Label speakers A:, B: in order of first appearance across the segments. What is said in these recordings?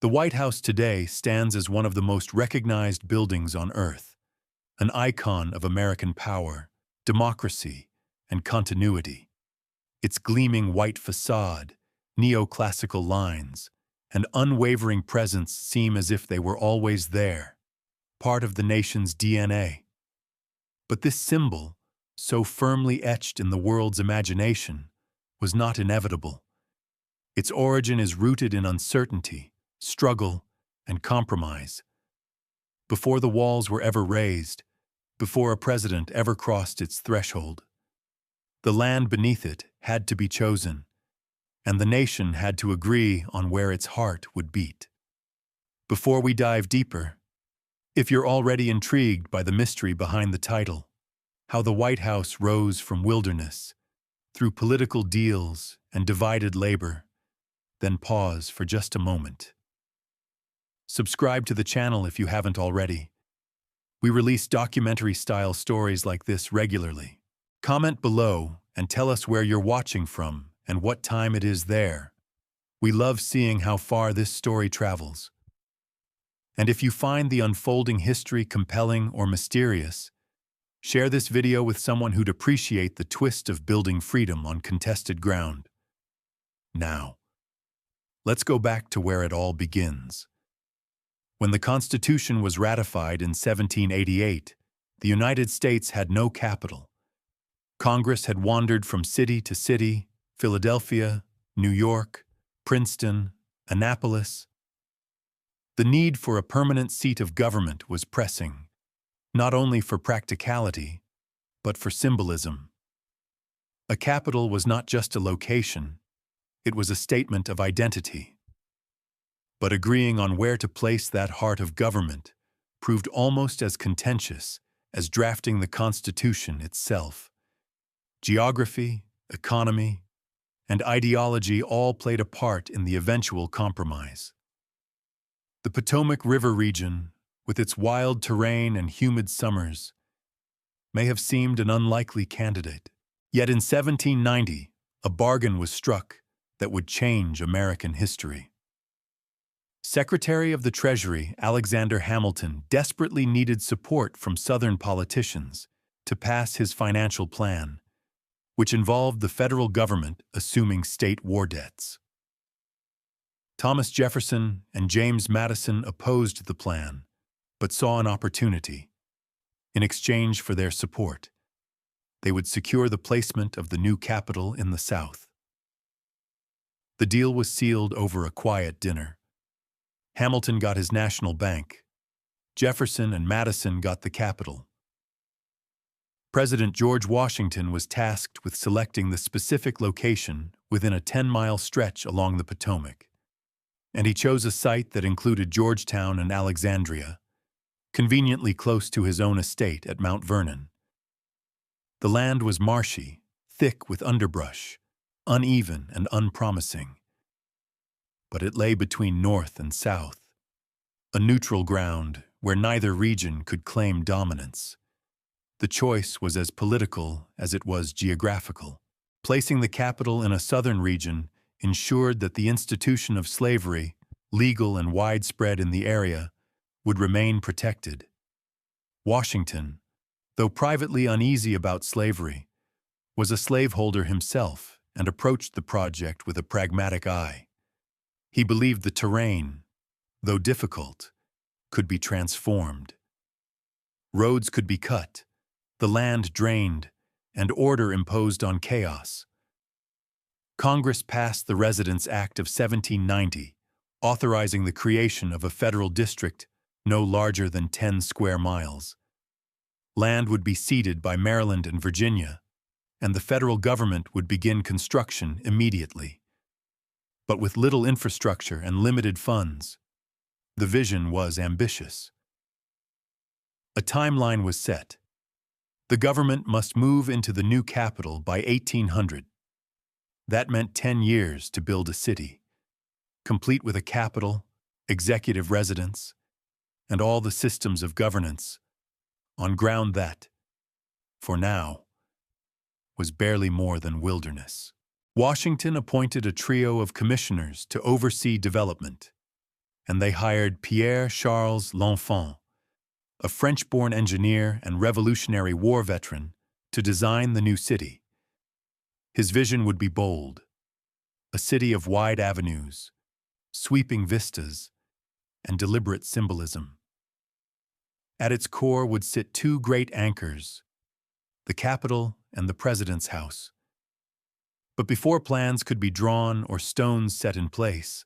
A: The White House today stands as one of the most recognized buildings on Earth, an icon of American power, democracy, and continuity. Its gleaming white facade, neoclassical lines, and unwavering presence seem as if they were always there, part of the nation's DNA. But this symbol, so firmly etched in the world's imagination, was not inevitable. Its origin is rooted in uncertainty, struggle, and compromise. Before the walls were ever raised, before a president ever crossed its threshold, the land beneath it had to be chosen, and the nation had to agree on where its heart would beat. Before we dive deeper, if you're already intrigued by the mystery behind the title, how the White House rose from wilderness, through political deals and divided labor, then pause for just a moment. Subscribe to the channel if you haven't already. We release documentary-style stories like this regularly. Comment below and tell us where you're watching from and what time it is there. We love seeing how far this story travels. And if you find the unfolding history compelling or mysterious, share this video with someone who'd appreciate the twist of building freedom on contested ground. Now, let's go back to where it all begins. When the Constitution was ratified in 1788, the United States had no capital. Congress had wandered from city to city, Philadelphia, New York, Princeton, Annapolis. The need for a permanent seat of government was pressing, not only for practicality, but for symbolism. A capital was not just a location, it was a statement of identity. But agreeing on where to place that heart of government proved almost as contentious as drafting the Constitution itself. Geography, economy, and ideology all played a part in the eventual compromise. The Potomac River region, with its wild terrain and humid summers, may have seemed an unlikely candidate. Yet in 1790, a bargain was struck that would change American history. Secretary of the Treasury Alexander Hamilton desperately needed support from Southern politicians to pass his financial plan, which involved the federal government assuming state war debts. Thomas Jefferson and James Madison opposed the plan, but saw an opportunity. In exchange for their support, they would secure the placement of the new capital in the South. The deal was sealed over a quiet dinner. Hamilton got his national bank. Jefferson and Madison got the capital. President George Washington was tasked with selecting the specific location within a 10-mile stretch along the Potomac, and he chose a site that included Georgetown and Alexandria, conveniently close to his own estate at Mount Vernon. The land was marshy, thick with underbrush, uneven and unpromising. But it lay between north and south, a neutral ground where neither region could claim dominance. The choice was as political as it was geographical. Placing the capital in a southern region ensured that the institution of slavery, legal and widespread in the area, would remain protected. Washington, though privately uneasy about slavery, was a slaveholder himself and approached the project with a pragmatic eye. He believed the terrain, though difficult, could be transformed. Roads could be cut, the land drained, and order imposed on chaos. Congress passed the Residence Act of 1790, authorizing the creation of a federal district no larger than 10 square miles. Land would be ceded by Maryland and Virginia, and the federal government would begin construction immediately. But with little infrastructure and limited funds, the vision was ambitious. A timeline was set. The government must move into the new capital by 1800. That meant 10 years to build a city, complete with a capital, executive residence, and all the systems of governance, on ground that, for now, was barely more than wilderness. Washington appointed a trio of commissioners to oversee development. and they hired Pierre-Charles L'Enfant, a French-born engineer and Revolutionary War veteran, to design the new city. His vision would be bold: a city of wide avenues, sweeping vistas, and deliberate symbolism. At its core would sit two great anchors, the Capitol and the President's House. But before plans could be drawn or stones set in place,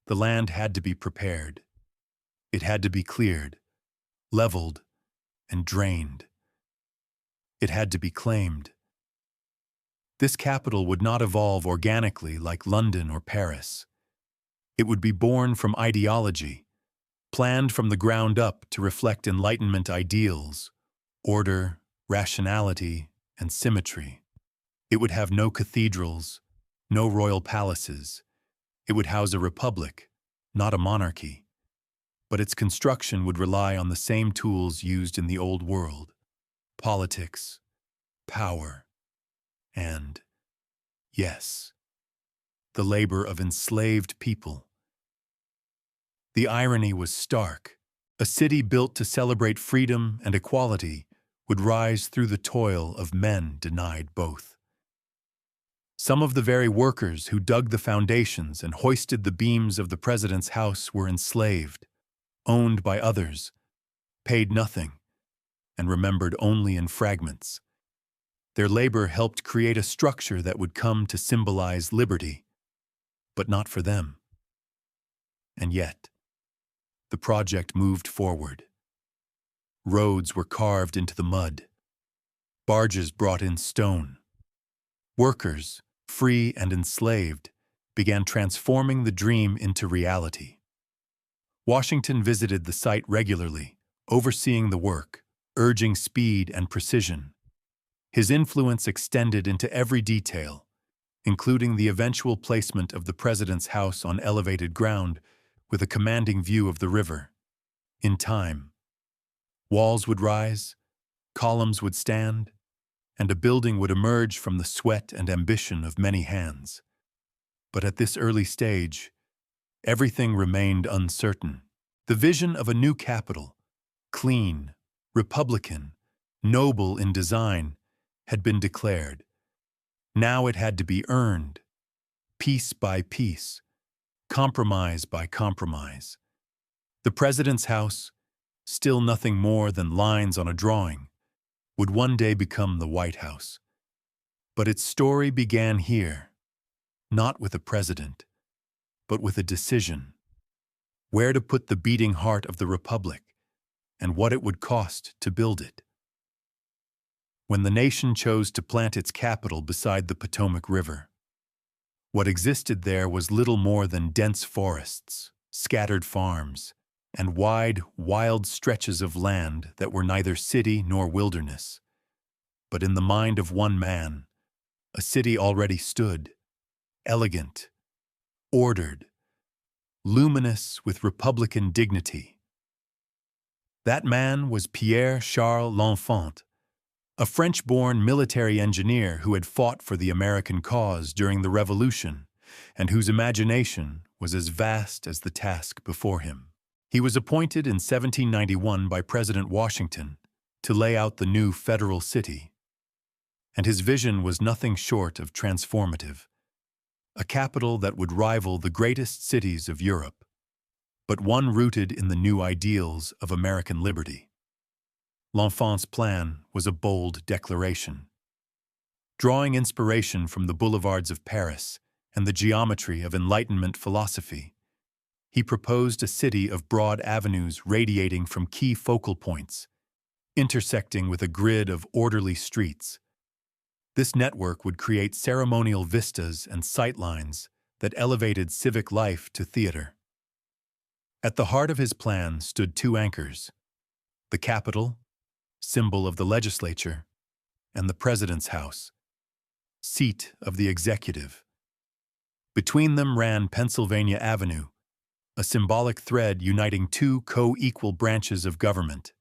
A: the land had to be prepared. It had to be cleared, leveled, and drained. It had to be claimed. This capital would not evolve organically like London or Paris. It would be born from ideology, planned from the ground up to reflect Enlightenment ideals, order, rationality, and symmetry. It would have no cathedrals, no royal palaces. It would house a republic, not a monarchy. But its construction would rely on the same tools used in the old world: politics, power, and, yes, the labor of enslaved people. The irony was stark. A city built to celebrate freedom and equality would rise through the toil of men denied both. Some of the very workers who dug the foundations and hoisted the beams of the President's house were enslaved, owned by others, paid nothing, and remembered only in fragments. Their labor helped create a structure that would come to symbolize liberty, but not for them. And yet, the project moved forward. Roads were carved into the mud. Barges brought in stone. Workers, free and enslaved, began transforming the dream into reality. Washington visited the site regularly, overseeing the work, urging speed and precision. His influence extended into every detail, including the eventual placement of the President's house on elevated ground with a commanding view of the river. In time, walls would rise, columns would stand, and a building would emerge from the sweat and ambition of many hands. But at this early stage, everything remained uncertain. The vision of a new capital, clean, republican, noble in design, had been declared. Now it had to be earned, piece by piece, compromise by compromise. The President's house, still nothing more than lines on a drawing, would one day become the White House. But its story began here, not with a president, but with a decision: where to put the beating heart of the Republic, and what it would cost to build it. When the nation chose to plant its capital beside the Potomac River, what existed there was little more than dense forests, scattered farms, and wide, wild stretches of land that were neither city nor wilderness. But in the mind of one man, a city already stood, elegant, ordered, luminous with republican dignity. That man was Pierre-Charles L'Enfant, a French-born military engineer who had fought for the American cause during the Revolution and whose imagination was as vast as the task before him. He was appointed in 1791 by President Washington to lay out the new federal city, and his vision was nothing short of transformative: a capital that would rival the greatest cities of Europe, but one rooted in the new ideals of American liberty. L'Enfant's plan was a bold declaration. Drawing inspiration from the boulevards of Paris and the geometry of Enlightenment philosophy, he proposed a city of broad avenues radiating from key focal points, intersecting with a grid of orderly streets. This network would create ceremonial vistas and sightlines that elevated civic life to theater. At the heart of his plan stood two anchors: the Capitol, symbol of the legislature, and the President's house, seat of the executive. Between them ran Pennsylvania Avenue, a symbolic thread uniting two co-equal branches of government.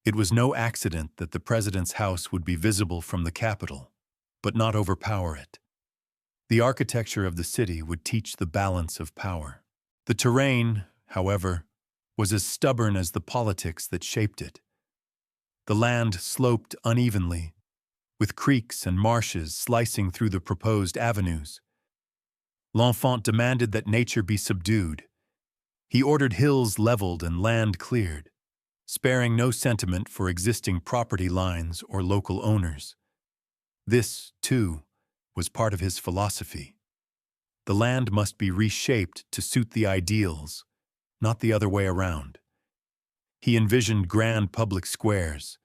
A: It was no accident that the President's house would be visible from the Capitol, but not overpower it. The architecture of the city would teach the balance of power. The terrain, however, was as stubborn as the politics that shaped it. The land sloped unevenly, with creeks and marshes slicing through the proposed avenues. L'Enfant demanded that nature be subdued. He ordered hills leveled and land cleared, sparing no sentiment for existing property lines or local owners. This, too, was part of his philosophy. The land must be reshaped to suit the ideals, not the other way around. He envisioned grand public squares,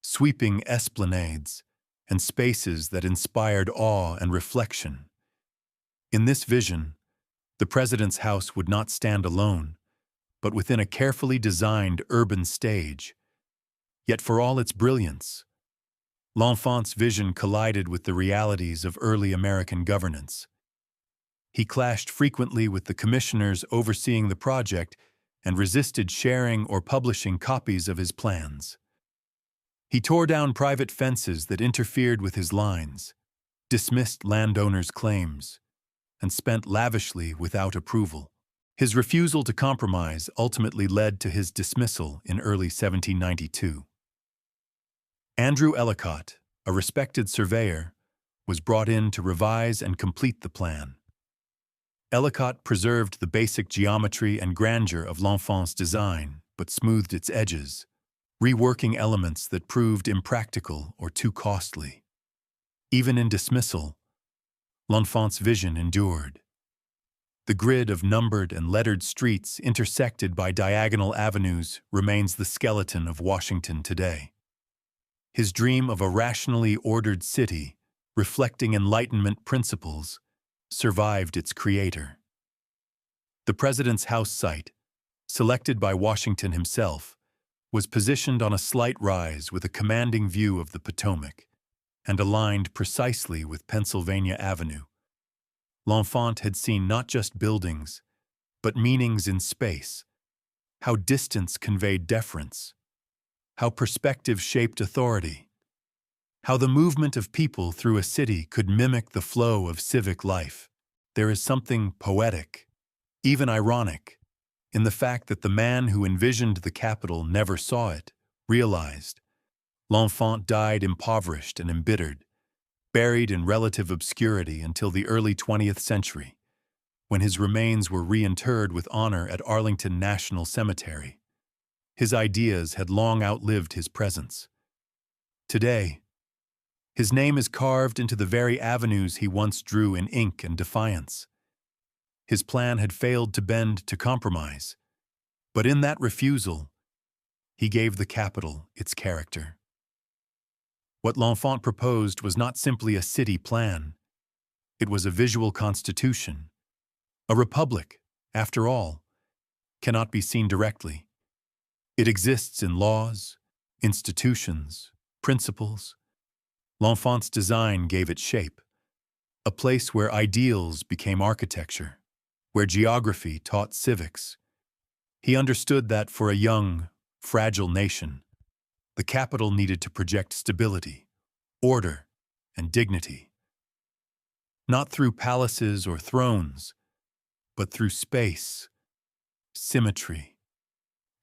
A: sweeping esplanades, and spaces that inspired awe and reflection. In this vision, the president's house would not stand alone, but within a carefully designed urban stage. Yet for all its brilliance, L'Enfant's vision collided with the realities of early American governance. He clashed frequently with the commissioners overseeing the project and resisted sharing or publishing copies of his plans. He tore down private fences that interfered with his lines, dismissed landowners' claims, and spent lavishly without approval. His refusal to compromise ultimately led to his dismissal in early 1792. Andrew Ellicott, a respected surveyor, was brought in to revise and complete the plan. Ellicott preserved the basic geometry and grandeur of L'Enfant's design, but smoothed its edges, reworking elements that proved impractical or too costly. Even in dismissal, L'Enfant's vision endured. The grid of numbered and lettered streets intersected by diagonal avenues remains the skeleton of Washington today. His dream of a rationally ordered city, reflecting Enlightenment principles, survived its creator. The president's house site, selected by Washington himself, was positioned on a slight rise with a commanding view of the Potomac and aligned precisely with Pennsylvania Avenue. L'Enfant had seen not just buildings, but meanings in space, how distance conveyed deference, how perspective shaped authority, how the movement of people through a city could mimic the flow of civic life. There is something poetic, even ironic, in the fact that the man who envisioned the capital never saw it, realized. L'Enfant died impoverished and embittered, buried in relative obscurity until the early 20th century, when his remains were reinterred with honor at Arlington National Cemetery. His ideas had long outlived his presence. Today, his name is carved into the very avenues he once drew in ink and defiance. His plan had failed to bend to compromise, but in that refusal, he gave the capital its character. What L'Enfant proposed was not simply a city plan. It was a visual constitution. A republic, after all, cannot be seen directly. It exists in laws, institutions, principles. L'Enfant's design gave it shape, a place where ideals became architecture, where geography taught civics. He understood that for a young, fragile nation, the capital needed to project stability, order, and dignity. Not through palaces or thrones, but through space, symmetry,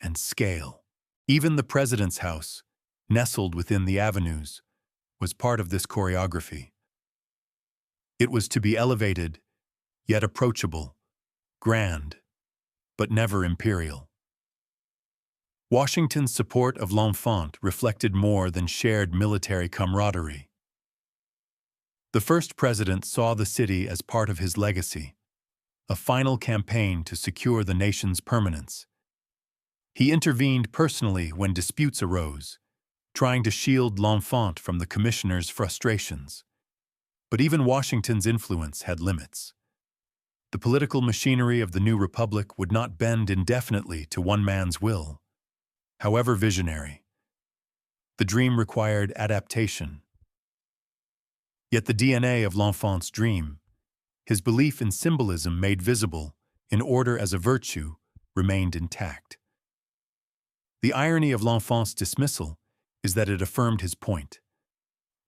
A: and scale. Even the president's house, nestled within the avenues, was part of this choreography. It was to be elevated, yet approachable, grand, but never imperial. Washington's support of L'Enfant reflected more than shared military camaraderie. The first president saw the city as part of his legacy, a final campaign to secure the nation's permanence. He intervened personally when disputes arose, trying to shield L'Enfant from the commissioners' frustrations. But even Washington's influence had limits. The political machinery of the new republic would not bend indefinitely to one man's will, however visionary. The dream required adaptation. Yet the DNA of L'Enfant's dream, his belief in symbolism made visible, in order as a virtue, remained intact. The irony of L'Enfant's dismissal is that it affirmed his point.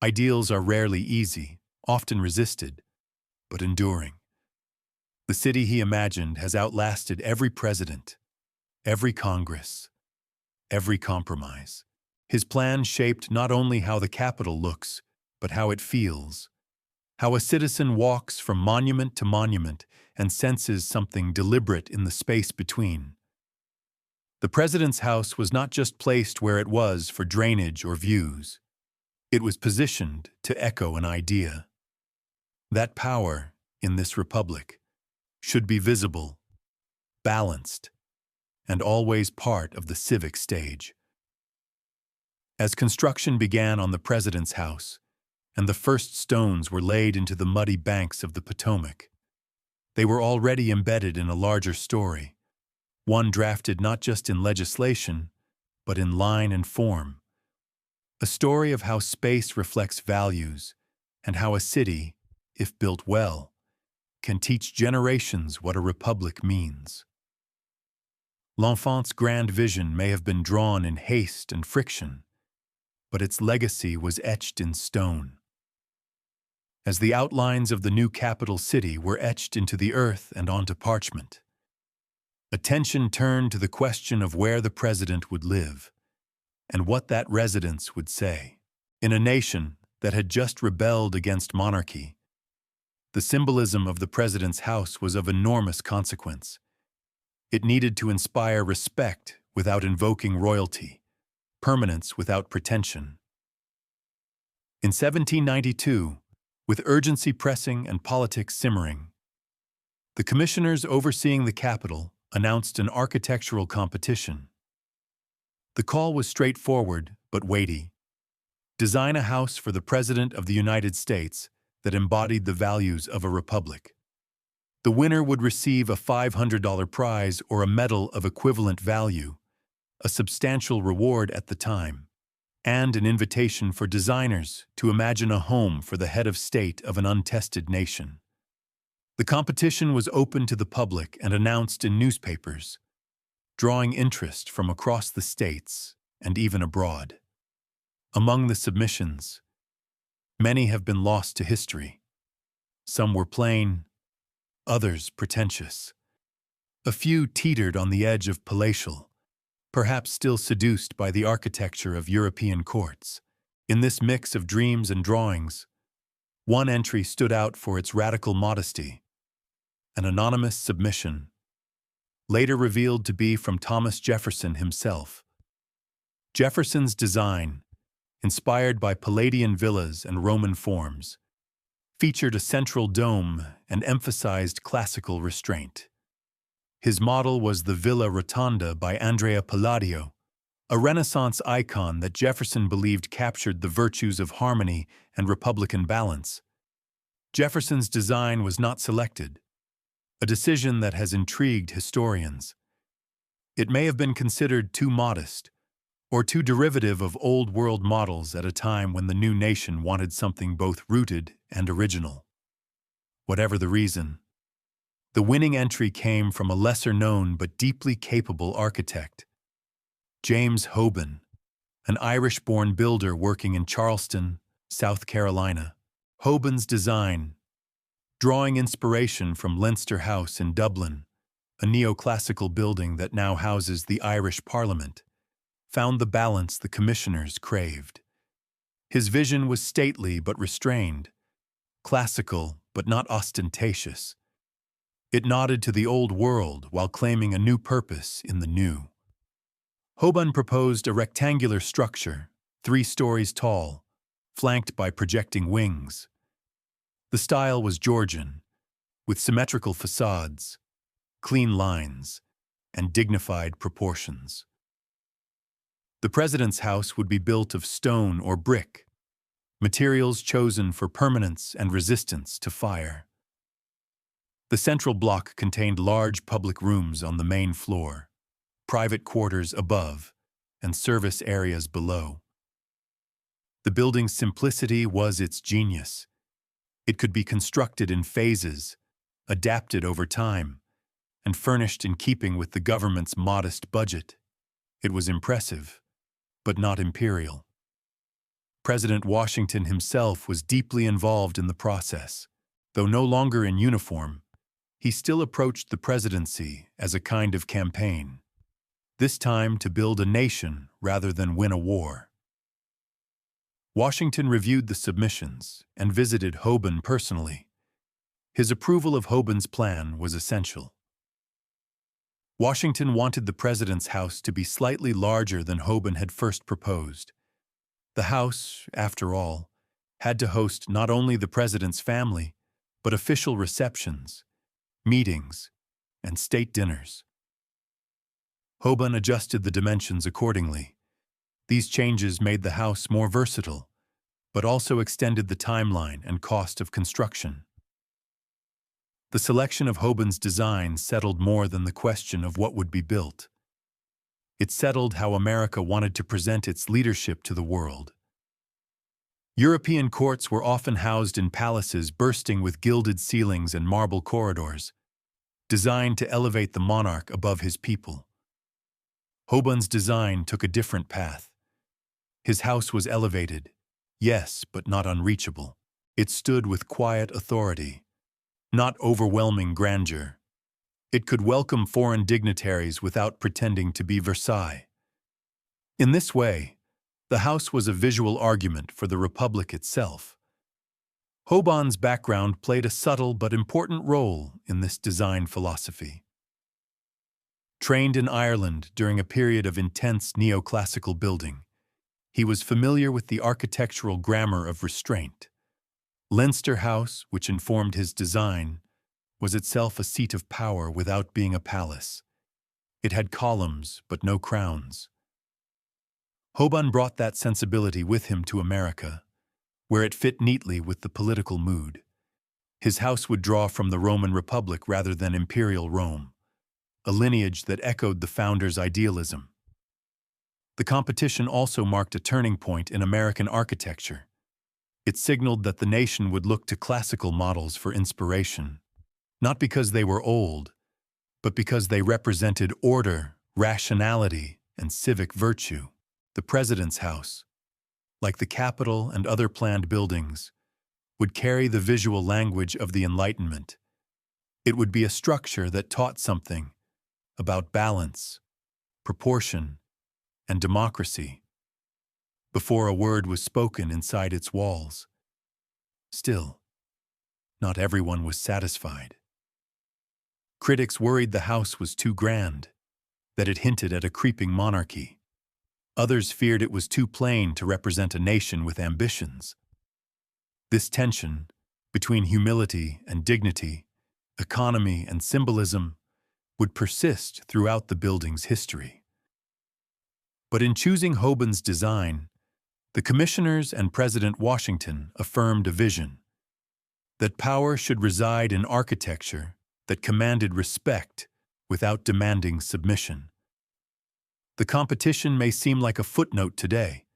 A: Ideals are rarely easy, often resisted, but enduring. The city he imagined has outlasted every president, every Congress, every compromise. His plan shaped not only how the capital looks, but how it feels, how a citizen walks from monument to monument and senses something deliberate in the space between. The president's house was not just placed where it was for drainage or views. It was positioned to echo an idea. That power, in this republic, should be visible, balanced, and always part of the civic stage. As construction began on the president's house, and the first stones were laid into the muddy banks of the Potomac, they were already embedded in a larger story, one drafted not just in legislation, but in line and form. A story of how space reflects values, and how a city, if built well, can teach generations what a republic means. L'Enfant's grand vision may have been drawn in haste and friction, but its legacy was etched in stone. As the outlines of the new capital city were etched into the earth and onto parchment, attention turned to the question of where the president would live, and what that residence would say. In a nation that had just rebelled against monarchy, the symbolism of the president's house was of enormous consequence. It needed to inspire respect without invoking royalty, permanence without pretension. In 1792, with urgency pressing and politics simmering, the commissioners overseeing the capital announced an architectural competition. The call was straightforward but weighty. Design a house for the President of the United States that embodied the values of a republic. The winner would receive a $500 prize or a medal of equivalent value, a substantial reward at the time, and an invitation for designers to imagine a home for the head of state of an untested nation. The competition was open to the public and announced in newspapers, drawing interest from across the states and even abroad. Among the submissions, many have been lost to history. Some were plain, others pretentious. A few teetered on the edge of palatial, perhaps still seduced by the architecture of European courts. In this mix of dreams and drawings, one entry stood out for its radical modesty, an anonymous submission, later revealed to be from Thomas Jefferson himself. Jefferson's design, inspired by Palladian villas and Roman forms, featured a central dome and emphasized classical restraint. His model was the Villa Rotonda by Andrea Palladio, a Renaissance icon that Jefferson believed captured the virtues of harmony and republican balance. Jefferson's design was not selected, a decision that has intrigued historians. It may have been considered too modest, or too derivative of old-world models at a time when the new nation wanted something both rooted and original. Whatever the reason, the winning entry came from a lesser-known but deeply capable architect, James Hoban, an Irish-born builder working in Charleston, South Carolina. Hoban's design, drawing inspiration from Leinster House in Dublin, a neoclassical building that now houses the Irish Parliament, found the balance the commissioners craved. His vision was stately but restrained, classical but not ostentatious. It nodded to the old world while claiming a new purpose in the new. Hoban proposed a rectangular structure, 3 stories tall, flanked by projecting wings. The style was Georgian, with symmetrical facades, clean lines, and dignified proportions. The president's house would be built of stone or brick, materials chosen for permanence and resistance to fire. The central block contained large public rooms on the main floor, private quarters above, and service areas below. The building's simplicity was its genius. It could be constructed in phases, adapted over time, and furnished in keeping with the government's modest budget. It was impressive, but not imperial. President Washington himself was deeply involved in the process. Though no longer in uniform, he still approached the presidency as a kind of campaign, this time to build a nation rather than win a war. Washington reviewed the submissions and visited Hoban personally. His approval of Hoban's plan was essential. Washington wanted the president's house to be slightly larger than Hoban had first proposed. The house, after all, had to host not only the president's family, but official receptions, meetings, and state dinners. Hoban adjusted the dimensions accordingly. These changes made the house more versatile, but also extended the timeline and cost of construction. The selection of Hoban's design settled more than the question of what would be built. It settled how America wanted to present its leadership to the world. European courts were often housed in palaces bursting with gilded ceilings and marble corridors, designed to elevate the monarch above his people. Hoban's design took a different path. His house was elevated, yes, but not unreachable. It stood with quiet authority, not overwhelming grandeur. It could welcome foreign dignitaries without pretending to be Versailles. In this way, the house was a visual argument for the Republic itself. Hoban's background played a subtle but important role in this design philosophy. Trained in Ireland during a period of intense neoclassical building, he was familiar with the architectural grammar of restraint. Leinster House, which informed his design, was itself a seat of power without being a palace. It had columns, but no crowns. Hoban brought that sensibility with him to America, where it fit neatly with the political mood. His house would draw from the Roman Republic rather than imperial Rome, a lineage that echoed the founders' idealism. The competition also marked a turning point in American architecture. It signaled that the nation would look to classical models for inspiration, not because they were old, but because they represented order, rationality, and civic virtue. The president's house, like the Capitol and other planned buildings, would carry the visual language of the Enlightenment. It would be a structure that taught something about balance, proportion, and democracy before a word was spoken inside its walls. Still, not everyone was satisfied. Critics worried the house was too grand, that it hinted at a creeping monarchy. Others feared it was too plain to represent a nation with ambitions. This tension between humility and dignity, economy and symbolism, would persist throughout the building's history. But in choosing Hoban's design, the commissioners and President Washington affirmed a vision that power should reside in architecture that commanded respect without demanding submission. The competition may seem like a footnote today,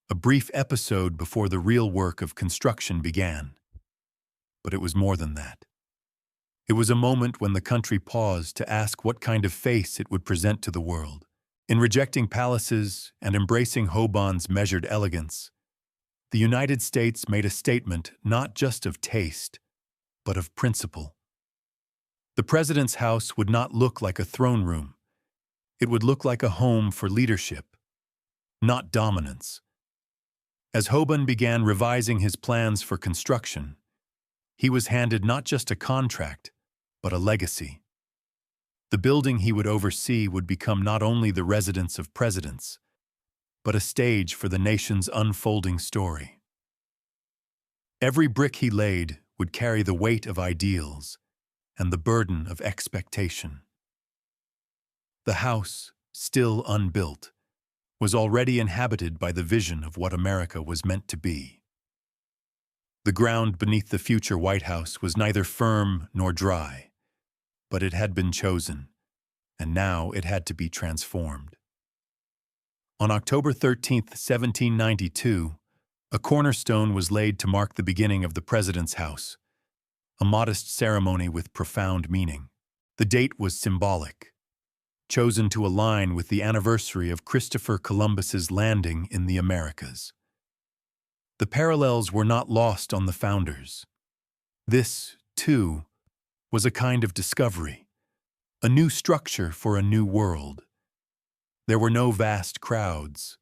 A: a brief episode before the real work of construction began. But it was more than that. It was a moment when the country paused to ask what kind of face it would present to the world. In rejecting palaces and embracing Hoban's measured elegance, the United States made a statement not just of taste, but of principle. The president's house would not look like a throne room. It would look like a home for leadership, not dominance. As Hoban began revising his plans for construction, he was handed not just a contract, but a legacy. The building he would oversee would become not only the residence of presidents, but a stage for the nation's unfolding story. Every brick he laid would carry the weight of ideals and the burden of expectation. The house, still unbuilt, was already inhabited by the vision of what America was meant to be. The ground beneath the future White House was neither firm nor dry, but it had been chosen, and now it had to be transformed. On October 13, 1792, a cornerstone was laid to mark the beginning of the president's house, a modest ceremony with profound meaning. The date was symbolic, chosen to align with the anniversary of Christopher Columbus's landing in the Americas. The parallels were not lost on the founders. This, too, was a kind of discovery, a new structure for a new world. There were no vast crowds,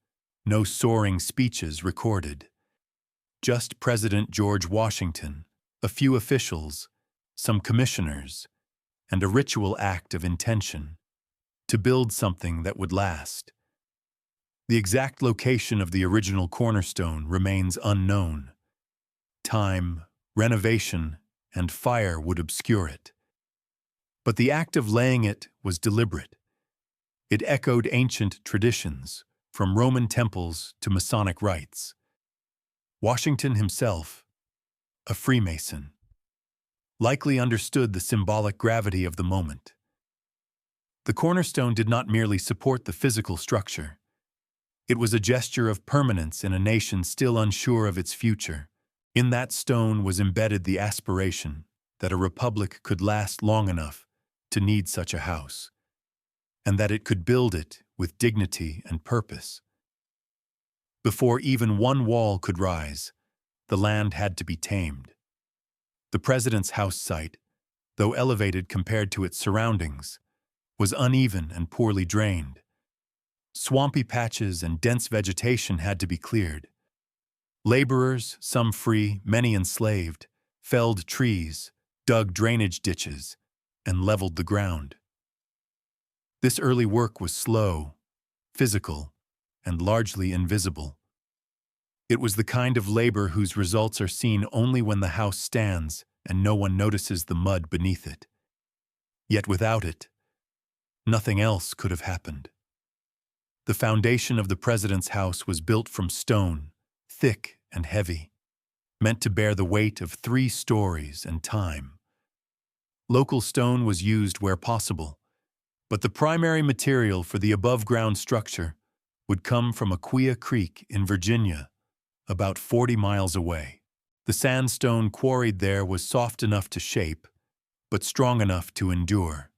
A: no soaring speeches recorded. Just President George Washington, a few officials, some commissioners, and a ritual act of intention to build something that would last. The exact location of the original cornerstone remains unknown. Time, renovation, and fire would obscure it. But the act of laying it was deliberate. It echoed ancient traditions, from Roman temples to Masonic rites. Washington himself, a Freemason, likely understood the symbolic gravity of the moment. The cornerstone did not merely support the physical structure. It was a gesture of permanence in a nation still unsure of its future. In that stone was embedded the aspiration that a republic could last long enough to need such a house, and that it could build it with dignity and purpose. Before even one wall could rise, the land had to be tamed. The president's house site, though elevated compared to its surroundings, was uneven and poorly drained. Swampy patches and dense vegetation had to be cleared. Laborers, some free, many enslaved, felled trees, dug drainage ditches, and leveled the ground. This early work was slow, physical, and largely invisible. It was the kind of labor whose results are seen only when the house stands and no one notices the mud beneath it. Yet without it, nothing else could have happened. The foundation of the president's house was built from stone, thick and heavy, meant to bear the weight of 3 stories and time. Local stone was used where possible, but the primary material for the above-ground structure would come from Aquia Creek in Virginia, about 40 miles away. The sandstone quarried there was soft enough to shape, but strong enough to endure.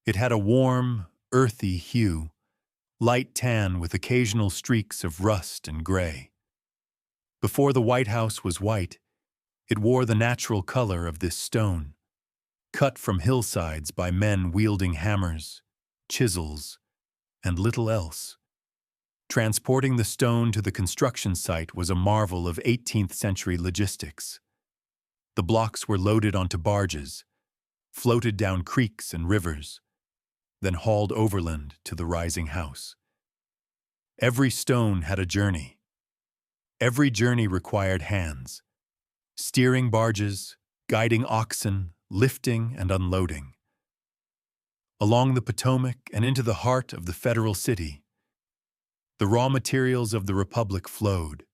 A: It had a warm, earthy hue, light tan with occasional streaks of rust and gray. Before the White House was white, it wore the natural color of this stone, cut from hillsides by men wielding hammers, chisels, and little else. Transporting the stone to the construction site was a marvel of 18th-century logistics. The blocks were loaded onto barges, floated down creeks and rivers, then hauled overland to the rising house. Every stone had a journey. Every journey required hands, steering barges, guiding oxen, lifting and unloading. Along the Potomac and into the heart of the federal city, the raw materials of the Republic flowed,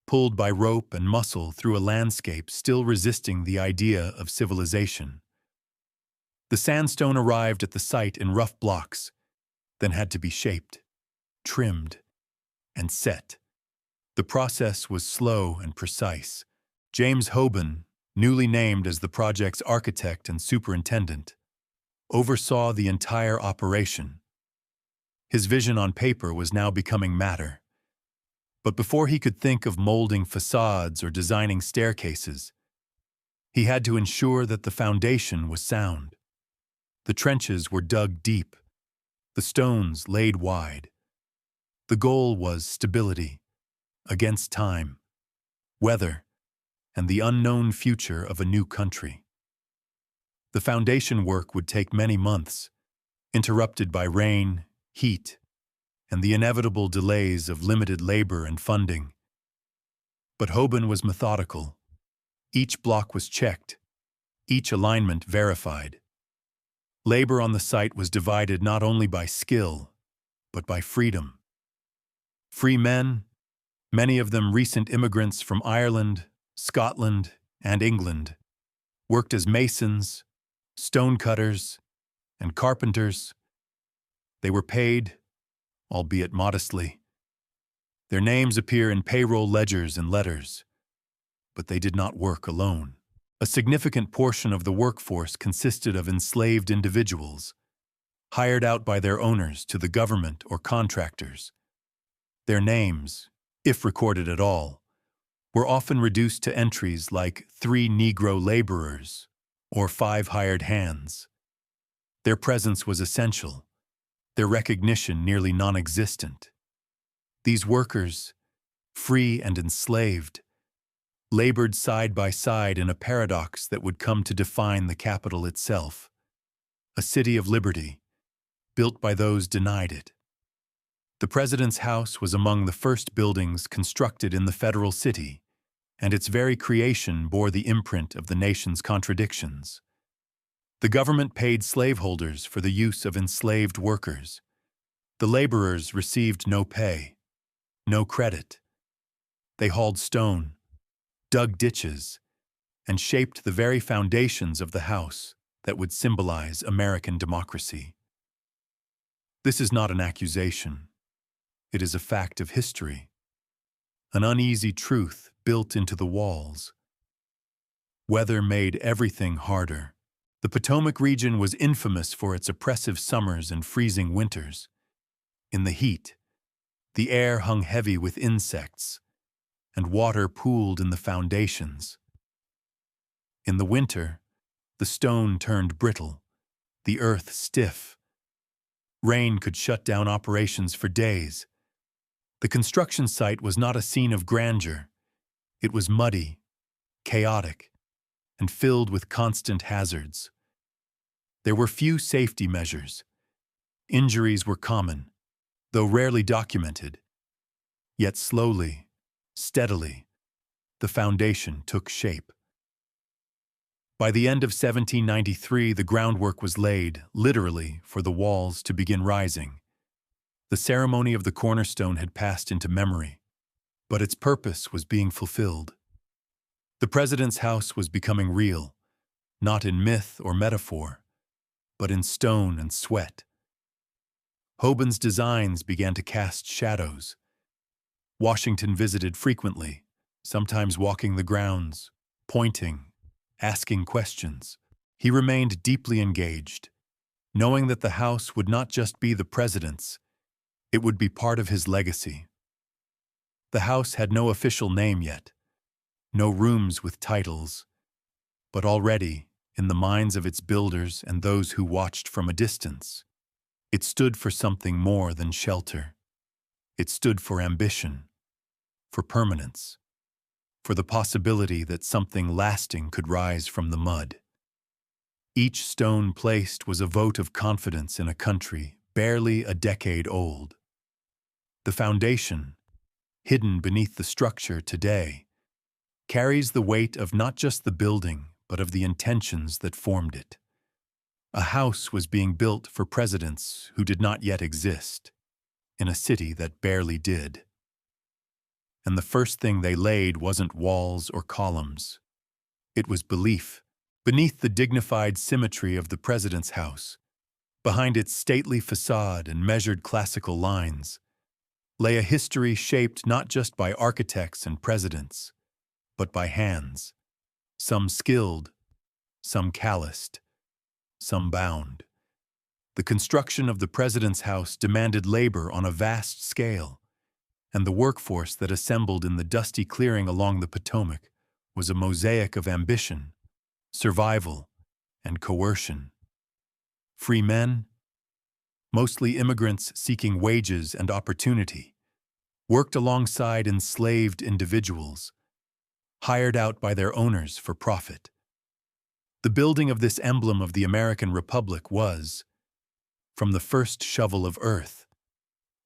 A: pulled by rope and muscle through a landscape still resisting the idea of civilization. The sandstone arrived at the site in rough blocks, then had to be shaped, trimmed, and set. The process was slow and precise. James Hoban, newly named as the project's architect and superintendent, oversaw the entire operation. His vision on paper was now becoming matter. But before he could think of molding facades or designing staircases, he had to ensure that the foundation was sound. The trenches were dug deep, the stones laid wide. The goal was stability, against time, weather, and the unknown future of a new country. The foundation work would take many months, interrupted by rain, heat, and the inevitable delays of limited labor and funding. But Hoban was methodical. Each block was checked, each alignment verified. Labor on the site was divided not only by skill, but by freedom. Free men, many of them recent immigrants from Ireland, Scotland, and England, worked as masons, stonecutters, and carpenters. They were paid, albeit modestly. Their names appear in payroll ledgers and letters, but they did not work alone. A significant portion of the workforce consisted of enslaved individuals, hired out by their owners to the government or contractors. Their names, if recorded at all, were often reduced to entries like 3 Negro laborers or 5 hired hands. Their presence was essential, their recognition nearly non-existent. These workers, free and enslaved, labored side by side in a paradox that would come to define the capital itself, a city of liberty, built by those denied it. The president's house was among the first buildings constructed in the federal city, and its very creation bore the imprint of the nation's contradictions. The government paid slaveholders for the use of enslaved workers. The laborers received no pay, no credit. They hauled stone, dug ditches, and shaped the very foundations of the house that would symbolize American democracy. This is not an accusation. It is a fact of history, an uneasy truth built into the walls. Weather made everything harder. The Potomac region was infamous for its oppressive summers and freezing winters. In the heat, the air hung heavy with insects, and water pooled in the foundations. In the winter, the stone turned brittle, the earth stiff. Rain could shut down operations for days. The construction site was not a scene of grandeur. It was muddy, chaotic, and filled with constant hazards. There were few safety measures. Injuries were common, though rarely documented. Yet slowly, steadily, the foundation took shape. By the end of 1793, the groundwork was laid, literally, for the walls to begin rising. The ceremony of the cornerstone had passed into memory, but its purpose was being fulfilled. The president's house was becoming real, not in myth or metaphor, but in stone and sweat. Hoban's designs began to cast shadows. Washington visited frequently, sometimes walking the grounds, pointing, asking questions. He remained deeply engaged, knowing that the house would not just be the president's, it would be part of his legacy. The house had no official name yet, no rooms with titles, but already, in the minds of its builders and those who watched from a distance, it stood for something more than shelter. It stood for ambition, for permanence, for the possibility that something lasting could rise from the mud. Each stone placed was a vote of confidence in a country barely a decade old. The foundation, hidden beneath the structure today, carries the weight of not just the building, but of the intentions that formed it. A house was being built for presidents who did not yet exist, in a city that barely did. And the first thing they laid wasn't walls or columns. It was belief. Beneath the dignified symmetry of the president's house, behind its stately facade and measured classical lines, lay a history shaped not just by architects and presidents, but by hands, some skilled, some calloused, some bound. The construction of the president's house demanded labor on a vast scale, and the workforce that assembled in the dusty clearing along the Potomac was a mosaic of ambition, survival, and coercion. Free men, mostly immigrants seeking wages and opportunity, worked alongside enslaved individuals, hired out by their owners for profit. The building of this emblem of the American Republic was, from the first shovel of earth,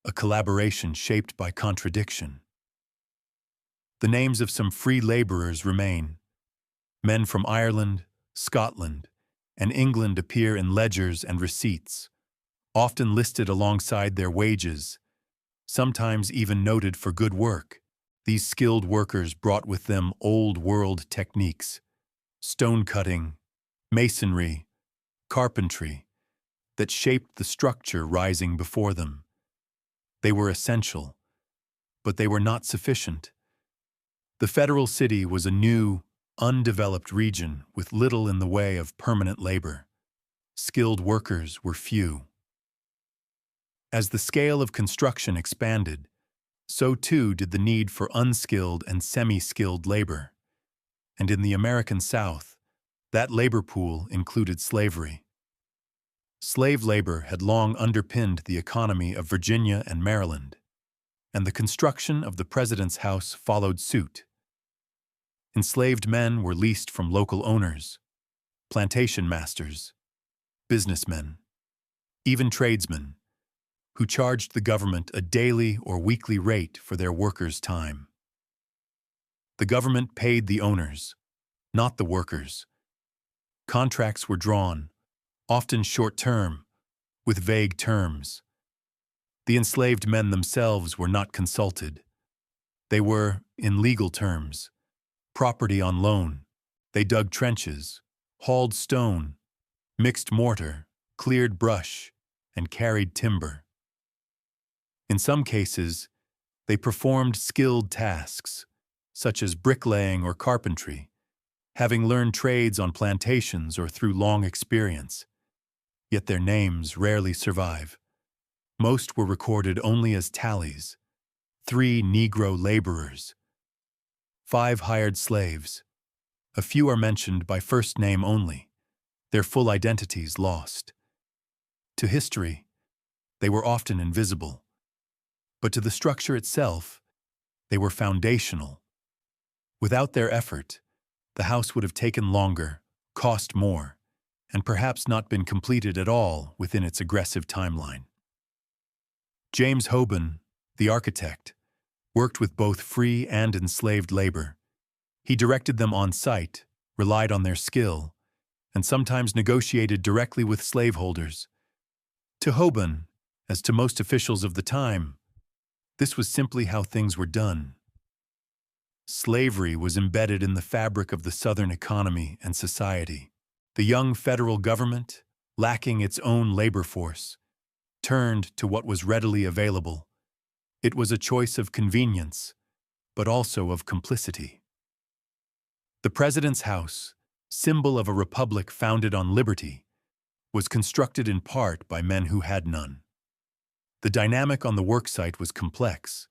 A: a collaboration shaped by contradiction. The names of some free laborers remain. Men from Ireland, Scotland, and England appear in ledgers and receipts, often listed alongside their wages, sometimes even noted for good work. These skilled workers brought with them old-world techniques, stone cutting, masonry, carpentry, that shaped the structure rising before them. They were essential, but they were not sufficient. The federal city was a new, undeveloped region with little in the way of permanent labor. Skilled workers were few. As the scale of construction expanded, so too did the need for unskilled and semi-skilled labor. And in the American South, That labor pool included slavery. Slave labor had long underpinned the economy of Virginia and Maryland, and the construction of the president's house followed suit. Enslaved men were leased from local owners, plantation masters, businessmen, even tradesmen, who charged the government a daily or weekly rate for their workers' time. The government paid the owners, not the workers. Contracts were drawn, often short-term, with vague terms. The enslaved men themselves were not consulted. They were, in legal terms, property on loan. They dug trenches, hauled stone, mixed mortar, cleared brush, and carried timber. In some cases, they performed skilled tasks, such as bricklaying or carpentry, having learned trades on plantations or through long experience. Yet their names rarely survive. Most were recorded only as tallies: 3 Negro laborers, 5 hired slaves. A few are mentioned by first name only, their full identities lost. To history, they were often invisible, but to the structure itself, they were foundational. Without their effort, the house would have taken longer, cost more, and perhaps not been completed at all within its aggressive timeline. James Hoban, the architect, worked with both free and enslaved labor. He directed them on site, relied on their skill, and sometimes negotiated directly with slaveholders. To Hoban, as to most officials of the time, this was simply how things were done. Slavery was embedded in the fabric of the Southern economy and society. The young federal government, lacking its own labor force, turned to what was readily available. It was a choice of convenience, but also of complicity. The president's house, symbol of a republic founded on liberty, was constructed in part by men who had none. The dynamic on the worksite was complex.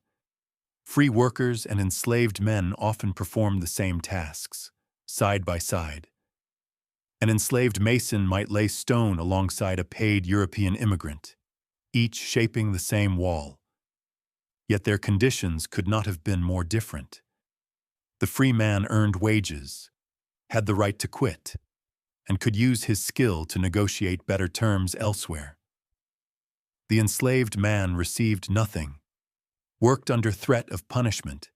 A: Free workers and enslaved men often performed the same tasks, side by side. An enslaved mason might lay stone alongside a paid European immigrant, each shaping the same wall. Yet their conditions could not have been more different. The free man earned wages, had the right to quit, and could use his skill to negotiate better terms elsewhere. The enslaved man received nothing, worked under threat of punishment,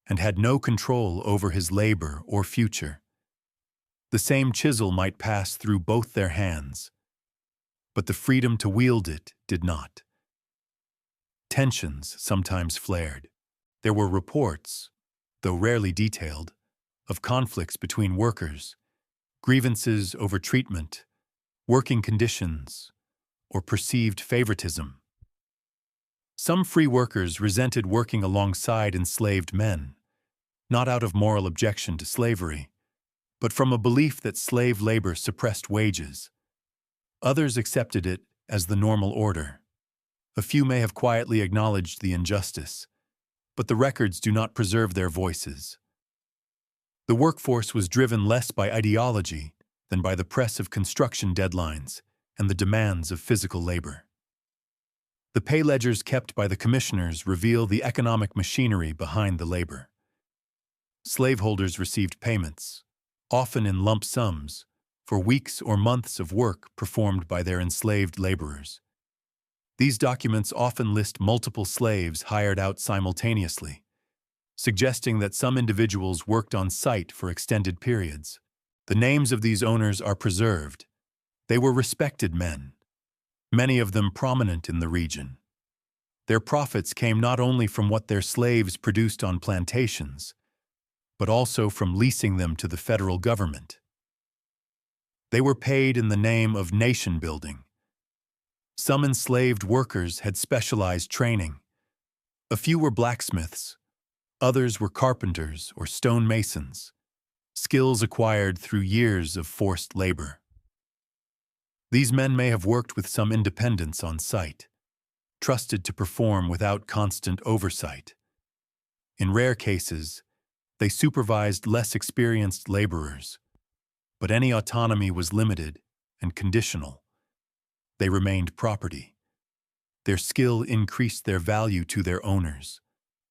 A: and had no control over his labor or future. The same chisel might pass through both their hands, but the freedom to wield it did not. Tensions sometimes flared. There were reports, though rarely detailed, of conflicts between workers, grievances over treatment, working conditions, or perceived favoritism. Some free workers resented working alongside enslaved men, not out of moral objection to slavery, but from a belief that slave labor suppressed wages. Others accepted it as the normal order. A few may have quietly acknowledged the injustice, but the records do not preserve their voices. The workforce was driven less by ideology than by the press of construction deadlines and the demands of physical labor. The pay ledgers kept by the commissioners reveal the economic machinery behind the labor. Slaveholders received payments, often in lump sums, for weeks or months of work performed by their enslaved laborers. These documents often list multiple slaves hired out simultaneously, suggesting that some individuals worked on site for extended periods. The names of these owners are preserved. They were respected men, many of them prominent in the region. Their profits came not only from what their slaves produced on plantations, but also from leasing them to the federal government. They were paid in the name of nation building. Some enslaved workers had specialized training. A few were blacksmiths, others were carpenters or stonemasons, skills acquired through years of forced labor. These men may have worked with some independence on site, trusted to perform without constant oversight. In rare cases, they supervised less experienced laborers, But any autonomy was limited and conditional. They remained property. Their skill increased their value to their owners,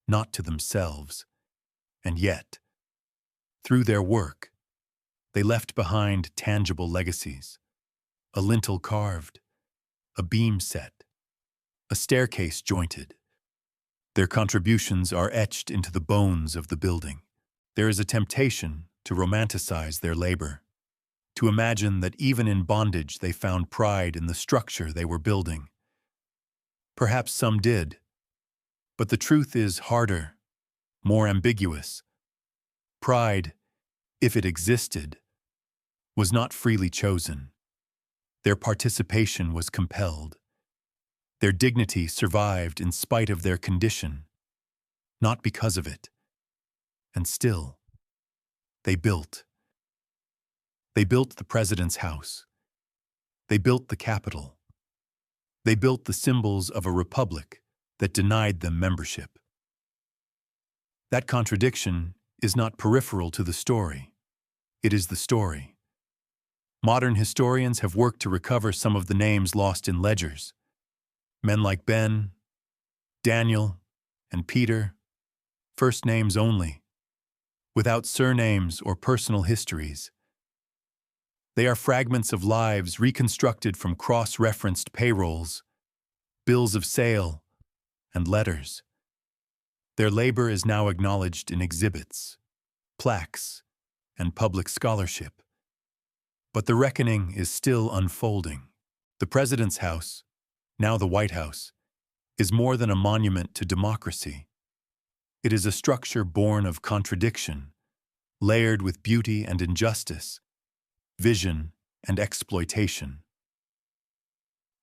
A: not to themselves. And yet, through their work, they left behind tangible legacies: a lintel carved, a beam set, a staircase jointed. Their contributions are etched into the bones of the building. There is a temptation to romanticize their labor, to imagine that even in bondage they found pride in the structure they were building. Perhaps some did, but the truth is harder, more ambiguous. Pride, if it existed, was not freely chosen. Their participation was compelled. Their dignity survived in spite of their condition, not because of it. And still, they built. They built the president's house. They built the Capitol. They built the symbols of a republic that denied them membership. That contradiction is not peripheral to the story. It is the story. Modern historians have worked to recover some of the names lost in ledgers. Men like Ben, Daniel, and Peter, first names only, without surnames or personal histories. They are fragments of lives reconstructed from cross-referenced payrolls, bills of sale, and letters. Their labor is now acknowledged in exhibits, plaques, and public scholarship. But the reckoning is still unfolding. The President's House, now the White House, is more than a monument to democracy. It is a structure born of contradiction, layered with beauty and injustice, vision and exploitation.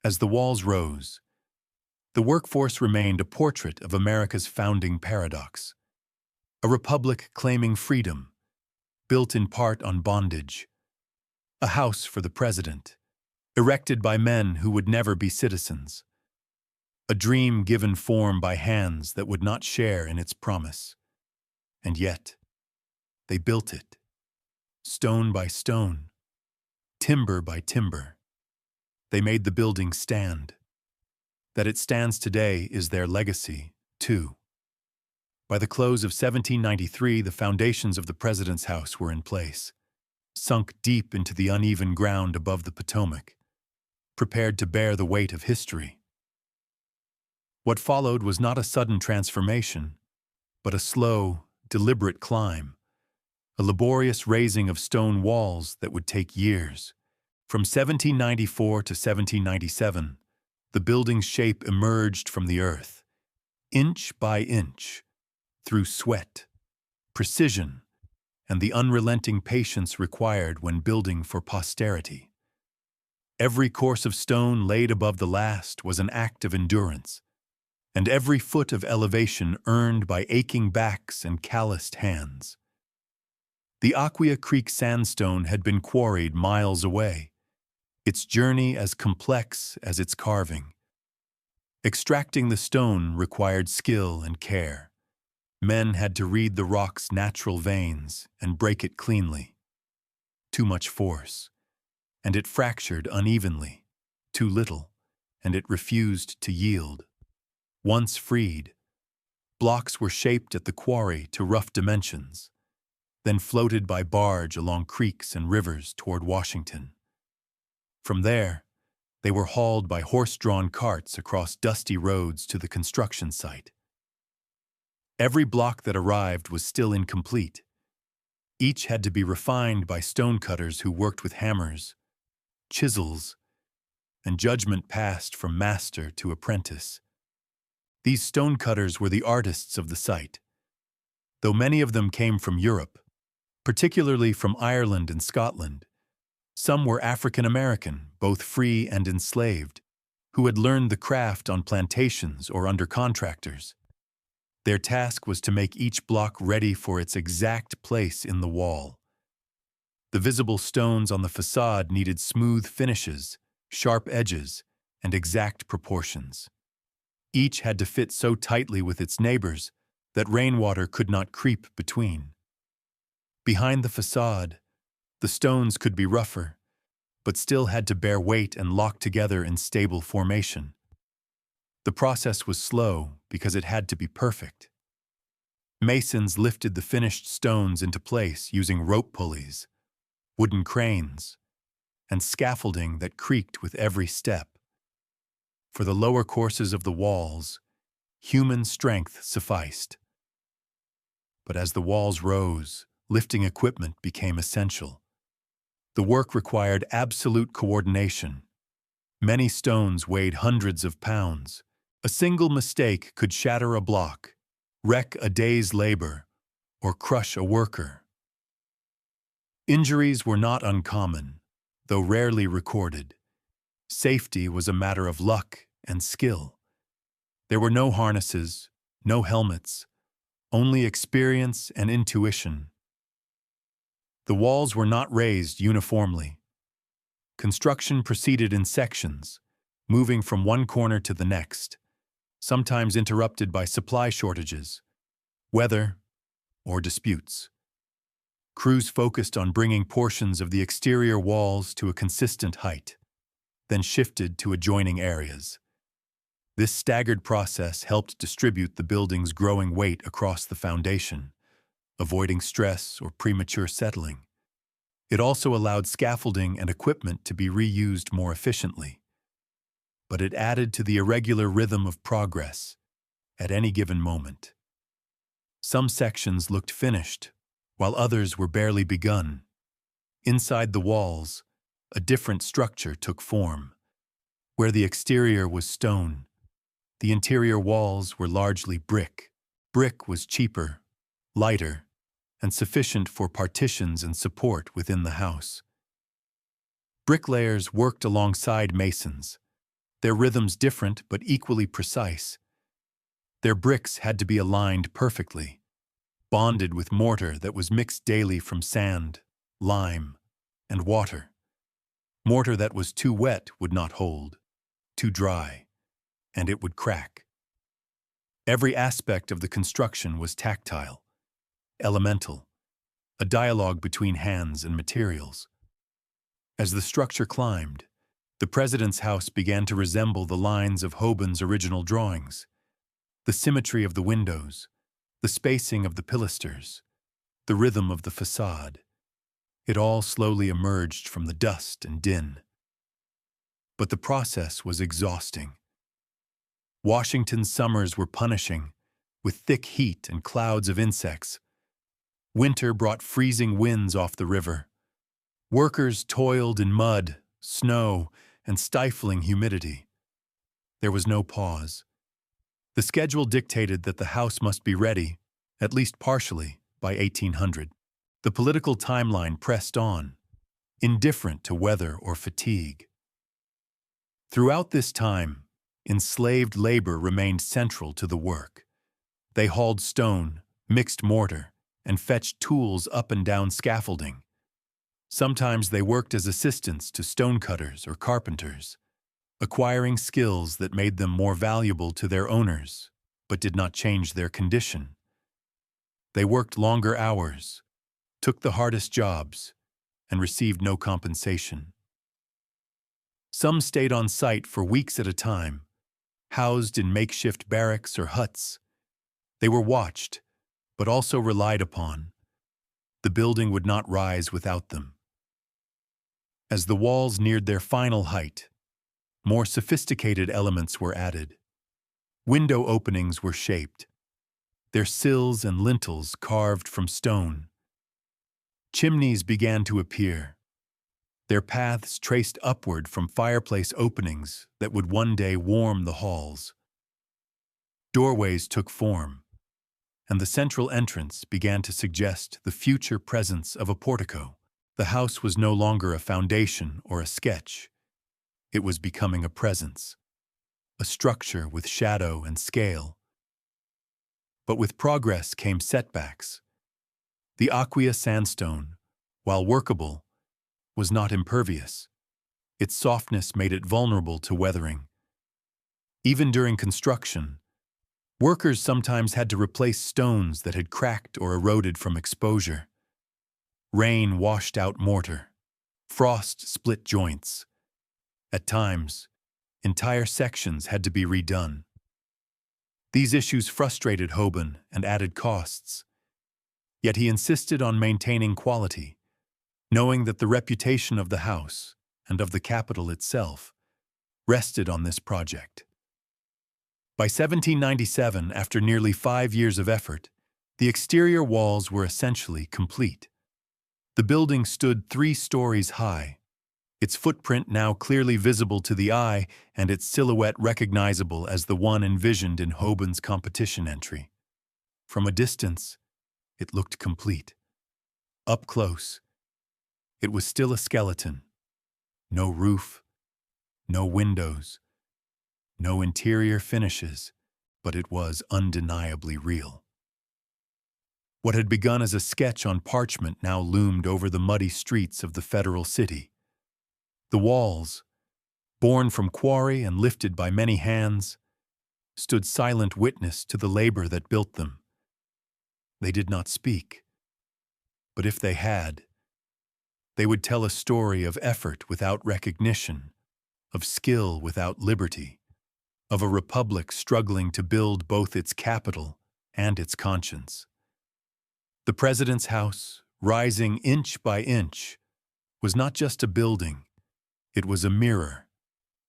A: As the walls rose, the workforce remained a portrait of America's founding paradox. A republic claiming freedom, built in part on bondage. A house for the president, erected by men who would never be citizens. A dream given form by hands that would not share in its promise. And yet, they built it, stone by stone, timber by timber. They made the building stand. That it stands today is their legacy, too. By the close of 1793, the foundations of the President's House were in place, sunk deep into the uneven ground above the Potomac, prepared to bear the weight of history. What followed was not a sudden transformation, but a slow, deliberate climb, a laborious raising of stone walls that would take years. From 1794 to 1797, the building's shape emerged from the earth, inch by inch, through sweat, precision, and the unrelenting patience required when building for posterity. Every course of stone laid above the last was an act of endurance, and every foot of elevation earned by aching backs and calloused hands. The Aquia Creek sandstone had been quarried miles away, its journey as complex as its carving. Extracting the stone required skill and care. Men had to read the rock's natural veins and break it cleanly. Too much force, and it fractured unevenly. Too little, and it refused to yield. Once freed, blocks were shaped at the quarry to rough dimensions, then floated by barge along creeks and rivers toward Washington. From there, they were hauled by horse-drawn carts across dusty roads to the construction site. Every block that arrived was still incomplete. Each had to be refined by stonecutters who worked with hammers, chisels, and judgment passed from master to apprentice. These stonecutters were the artists of the site. Though many of them came from Europe, particularly from Ireland and Scotland, some were African American, both free and enslaved, who had learned the craft on plantations or under contractors. Their task was to make each block ready for its exact place in the wall. The visible stones on the facade needed smooth finishes, sharp edges, and exact proportions. Each had to fit so tightly with its neighbors that rainwater could not creep between. Behind the facade, The stones could be rougher, but still had to bear weight and lock together in stable formation. The process was slow because it had to be perfect. Masons lifted the finished stones into place using rope pulleys, wooden cranes, and scaffolding that creaked with every step. For the lower courses of the walls, human strength sufficed. But as the walls rose, lifting equipment became essential. The work required absolute coordination. Many stones weighed hundreds of pounds. A single mistake could shatter a block, wreck a day's labor, or crush a worker. Injuries were not uncommon, though rarely recorded. Safety was a matter of luck and skill. There were no harnesses, no helmets, only experience and intuition. The walls were not raised uniformly. Construction proceeded in sections, moving from one corner to the next, sometimes interrupted by supply shortages, weather, or disputes. Crews focused on bringing portions of the exterior walls to a consistent height, then shifted to adjoining areas. This staggered process helped distribute the building's growing weight across the foundation, avoiding stress or premature settling. It also allowed scaffolding and equipment to be reused more efficiently. But it added to the irregular rhythm of progress at any given moment. Some sections looked finished, while others were barely begun. Inside the walls, a different structure took form. Where the exterior was stone, the interior walls were largely brick. Brick was cheaper, lighter, and sufficient for partitions and support within the house. Bricklayers worked alongside masons, their rhythms different but equally precise. Their bricks had to be aligned perfectly, bonded with mortar that was mixed daily from sand, lime, and water. Mortar that was too wet would not hold, too dry, and it would crack. Every aspect of the construction was tactile, elemental, a dialogue between hands and materials. As the structure climbed, the president's house began to resemble the lines of Hoban's original drawings. The symmetry of the windows, the spacing of the pilasters, the rhythm of the facade. It all slowly emerged from the dust and din. But the process was exhausting. Washington's summers were punishing, with thick heat and clouds of insects. Winter brought freezing winds off the river. Workers toiled in mud, snow, and stifling humidity. There was no pause. The schedule dictated that the house must be ready, at least partially, by 1800. The political timeline pressed on, indifferent to weather or fatigue. Throughout this time, enslaved labor remained central to the work. They hauled stone, mixed mortar, and fetched tools up and down scaffolding. Sometimes they worked as assistants to stonecutters or carpenters, acquiring skills that made them more valuable to their owners, but did not change their condition. They worked longer hours, took the hardest jobs, and received no compensation. Some stayed on site for weeks at a time, housed in makeshift barracks or huts. They were watched, but also relied upon. The building would not rise without them. As the walls neared their final height, more sophisticated elements were added. Window openings were shaped, their sills and lintels carved from stone. Chimneys began to appear, their paths traced upward from fireplace openings that would one day warm the halls. Doorways took form, and the central entrance began to suggest the future presence of a portico. The house was no longer a foundation or a sketch. It was becoming a presence, a structure with shadow and scale. But with progress came setbacks. The aquea sandstone, while workable, was not impervious. Its softness made it vulnerable to weathering. Even during construction, workers sometimes had to replace stones that had cracked or eroded from exposure. Rain washed out mortar. Frost split joints. At times, entire sections had to be redone. These issues frustrated Hoban and added costs. Yet he insisted on maintaining quality, knowing that the reputation of the house and of the capital itself rested on this project. By 1797, after nearly 5 years of effort, the exterior walls were essentially complete. The building stood 3 stories high, its footprint now clearly visible to the eye and its silhouette recognizable as the one envisioned in Hoban's competition entry. From a distance, it looked complete. Up close, it was still a skeleton. No roof, no windows, no interior finishes, but it was undeniably real. What had begun as a sketch on parchment now loomed over the muddy streets of the federal city. The walls, born from quarry and lifted by many hands, stood silent witness to the labor that built them. They did not speak, but if they had, they would tell a story of effort without recognition, of skill without liberty, of a republic struggling to build both its capital and its conscience. The president's house, rising inch by inch, was not just a building, it was a mirror,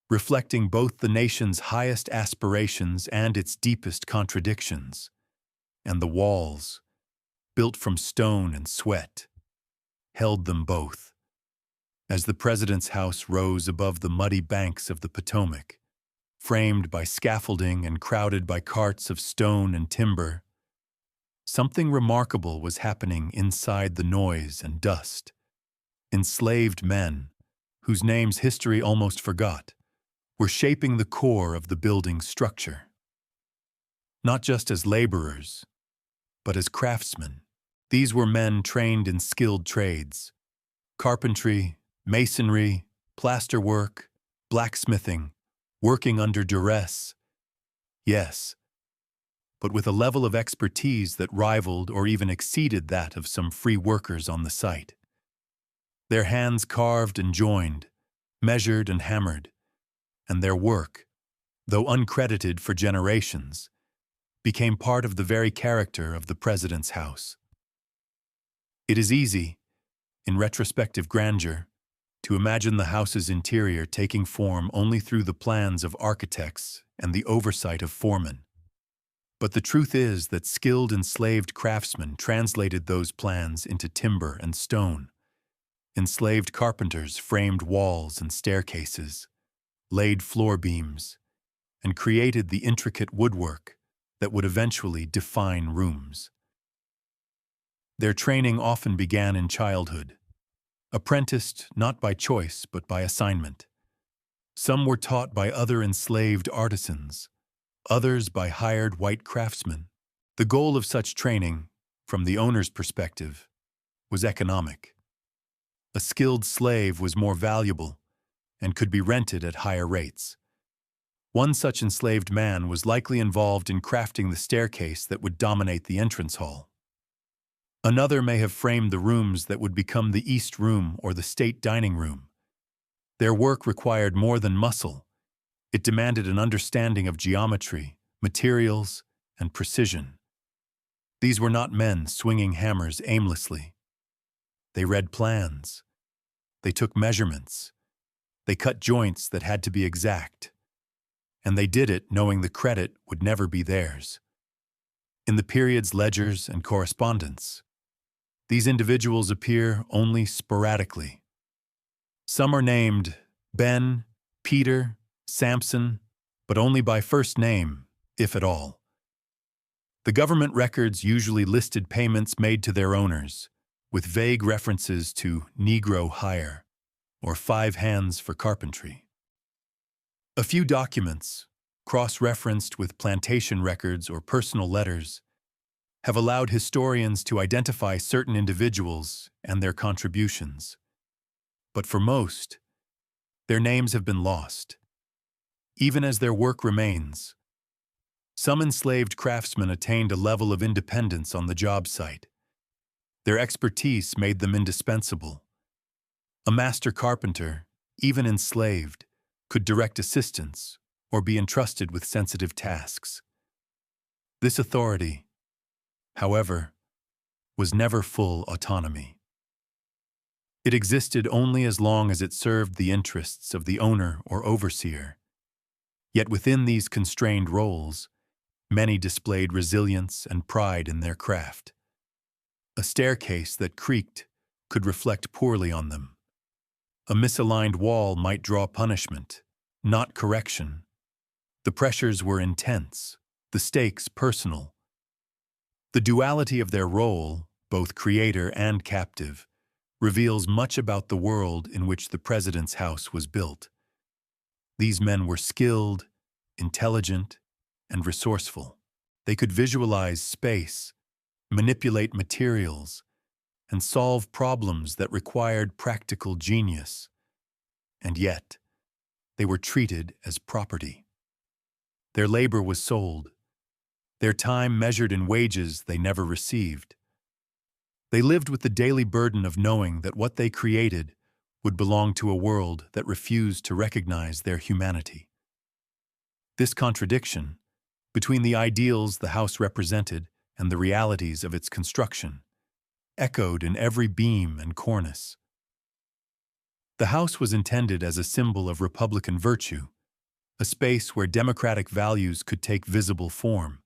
A: reflecting both the nation's highest aspirations and its deepest contradictions. And the walls, built from stone and sweat, held them both. As the president's house rose above the muddy banks of the Potomac, framed by scaffolding and crowded by carts of stone and timber, something remarkable was happening inside the noise and dust. Enslaved men, whose names history almost forgot, were shaping the core of the building's structure. Not just as laborers, but as craftsmen. These were men trained in skilled trades: carpentry, masonry, plasterwork, blacksmithing, working under duress. Yes, but with a level of expertise that rivaled or even exceeded that of some free workers on the site. Their hands carved and joined, measured and hammered, and their work, though uncredited for generations, became part of the very character of the president's house. It is easy, in retrospective grandeur, to imagine the house's interior taking form only through the plans of architects and the oversight of foremen. But the truth is that skilled enslaved craftsmen translated those plans into timber and stone. Enslaved carpenters framed walls and staircases, laid floor beams, and created the intricate woodwork that would eventually define rooms. Their training often began in childhood, apprenticed not by choice but by assignment. Some were taught by other enslaved artisans, others by hired white craftsmen. The goal of such training, from the owner's perspective, was economic. A skilled slave was more valuable and could be rented at higher rates. One such enslaved man was likely involved in crafting the staircase that would dominate the entrance hall. Another may have framed the rooms that would become the East Room or the State Dining Room. Their work required more than muscle. It demanded an understanding of geometry, materials, and precision. These were not men swinging hammers aimlessly. They read plans. They took measurements. They cut joints that had to be exact. And they did it knowing the credit would never be theirs. In the period's ledgers and correspondence, these individuals appear only sporadically. Some are named Ben, Peter, Samson, but only by first name, if at all. The government records usually listed payments made to their owners, with vague references to Negro hire or 5 hands for carpentry. A few documents, cross-referenced with plantation records or personal letters, have allowed historians to identify certain individuals and their contributions. But for most, their names have been lost, even as their work remains. Some enslaved craftsmen attained a level of independence on the job site. Their expertise made them indispensable. A master carpenter, even enslaved, could direct assistants or be entrusted with sensitive tasks. This authority, however, was never full autonomy. It existed only as long as it served the interests of the owner or overseer. Yet within these constrained roles, many displayed resilience and pride in their craft. A staircase that creaked could reflect poorly on them. A misaligned wall might draw punishment, not correction. The pressures were intense, the stakes personal. The duality of their role, both creator and captive, reveals much about the world in which the president's house was built. These men were skilled, intelligent, and resourceful. They could visualize space, manipulate materials, and solve problems that required practical genius. And yet, they were treated as property. Their labor was sold, their time measured in wages they never received. They lived with the daily burden of knowing that what they created would belong to a world that refused to recognize their humanity. This contradiction, between the ideals the house represented and the realities of its construction, echoed in every beam and cornice. The house was intended as a symbol of Republican virtue, a space where democratic values could take visible form,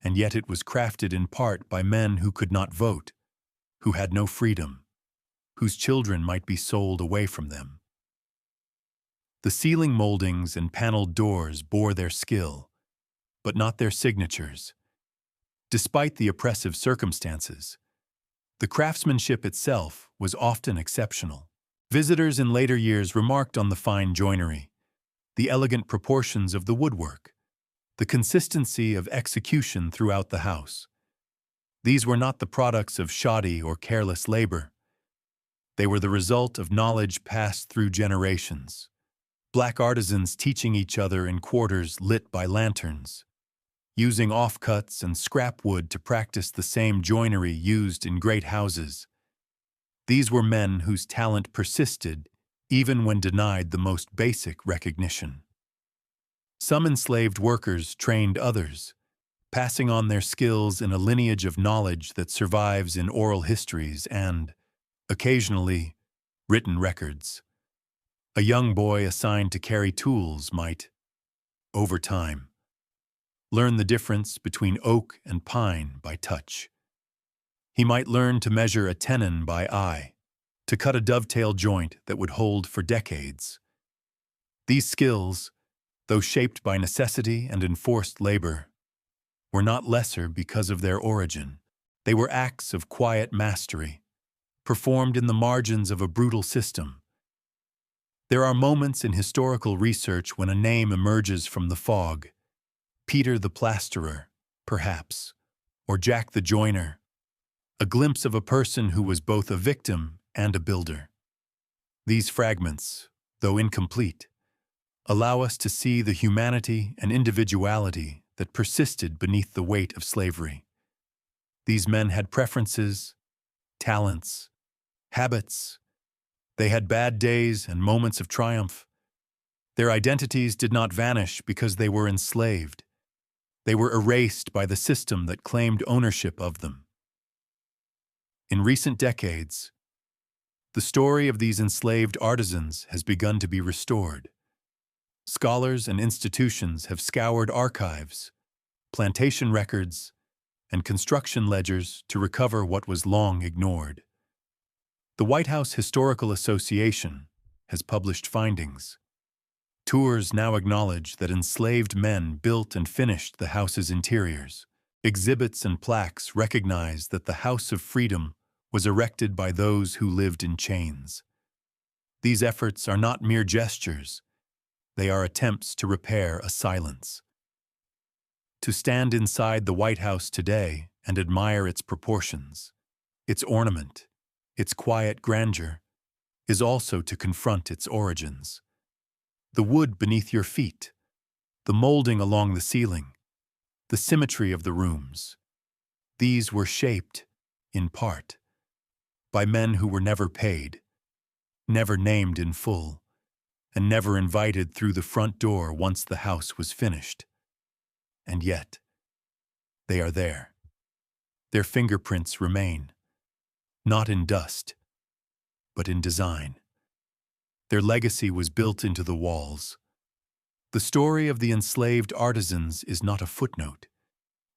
A: and yet it was crafted in part by men who could not vote, who had no freedom, whose children might be sold away from them. The ceiling moldings and paneled doors bore their skill, but not their signatures. Despite the oppressive circumstances, the craftsmanship itself was often exceptional. Visitors in later years remarked on the fine joinery, the elegant proportions of the woodwork, the consistency of execution throughout the house. These were not the products of shoddy or careless labor. They were the result of knowledge passed through generations. Black artisans teaching each other in quarters lit by lanterns, using offcuts and scrap wood to practice the same joinery used in great houses. These were men whose talent persisted even when denied the most basic recognition. Some enslaved workers trained others, passing on their skills in a lineage of knowledge that survives in oral histories and, occasionally, written records. A young boy assigned to carry tools might, over time, learn the difference between oak and pine by touch. He might learn to measure a tenon by eye, to cut a dovetail joint that would hold for decades. These skills, though shaped by necessity and enforced labor, were not lesser because of their origin. They were acts of quiet mastery, performed in the margins of a brutal system. There are moments in historical research when a name emerges from the fog. Peter the Plasterer, perhaps, or Jack the Joiner, a glimpse of a person who was both a victim and a builder. These fragments, though incomplete, allow us to see the humanity and individuality that persisted beneath the weight of slavery. These men had preferences, talents, habits. They had bad days and moments of triumph. Their identities did not vanish because they were enslaved. They were erased by the system that claimed ownership of them. In recent decades, the story of these enslaved artisans has begun to be restored. Scholars and institutions have scoured archives, plantation records, and construction ledgers to recover what was long ignored. The White House Historical Association has published findings. Tours now acknowledge that enslaved men built and finished the house's interiors. Exhibits and plaques recognize that the House of Freedom was erected by those who lived in chains. These efforts are not mere gestures. They are attempts to repair a silence. To stand inside the White House today and admire its proportions, its ornament, its quiet grandeur, is also to confront its origins. The wood beneath your feet, the molding along the ceiling, the symmetry of the rooms. These were shaped, in part, by men who were never paid, never named in full, and never invited through the front door once the house was finished. And yet, they are there. Their fingerprints remain, not in dust, but in design. Their legacy was built into the walls. The story of the enslaved artisans is not a footnote.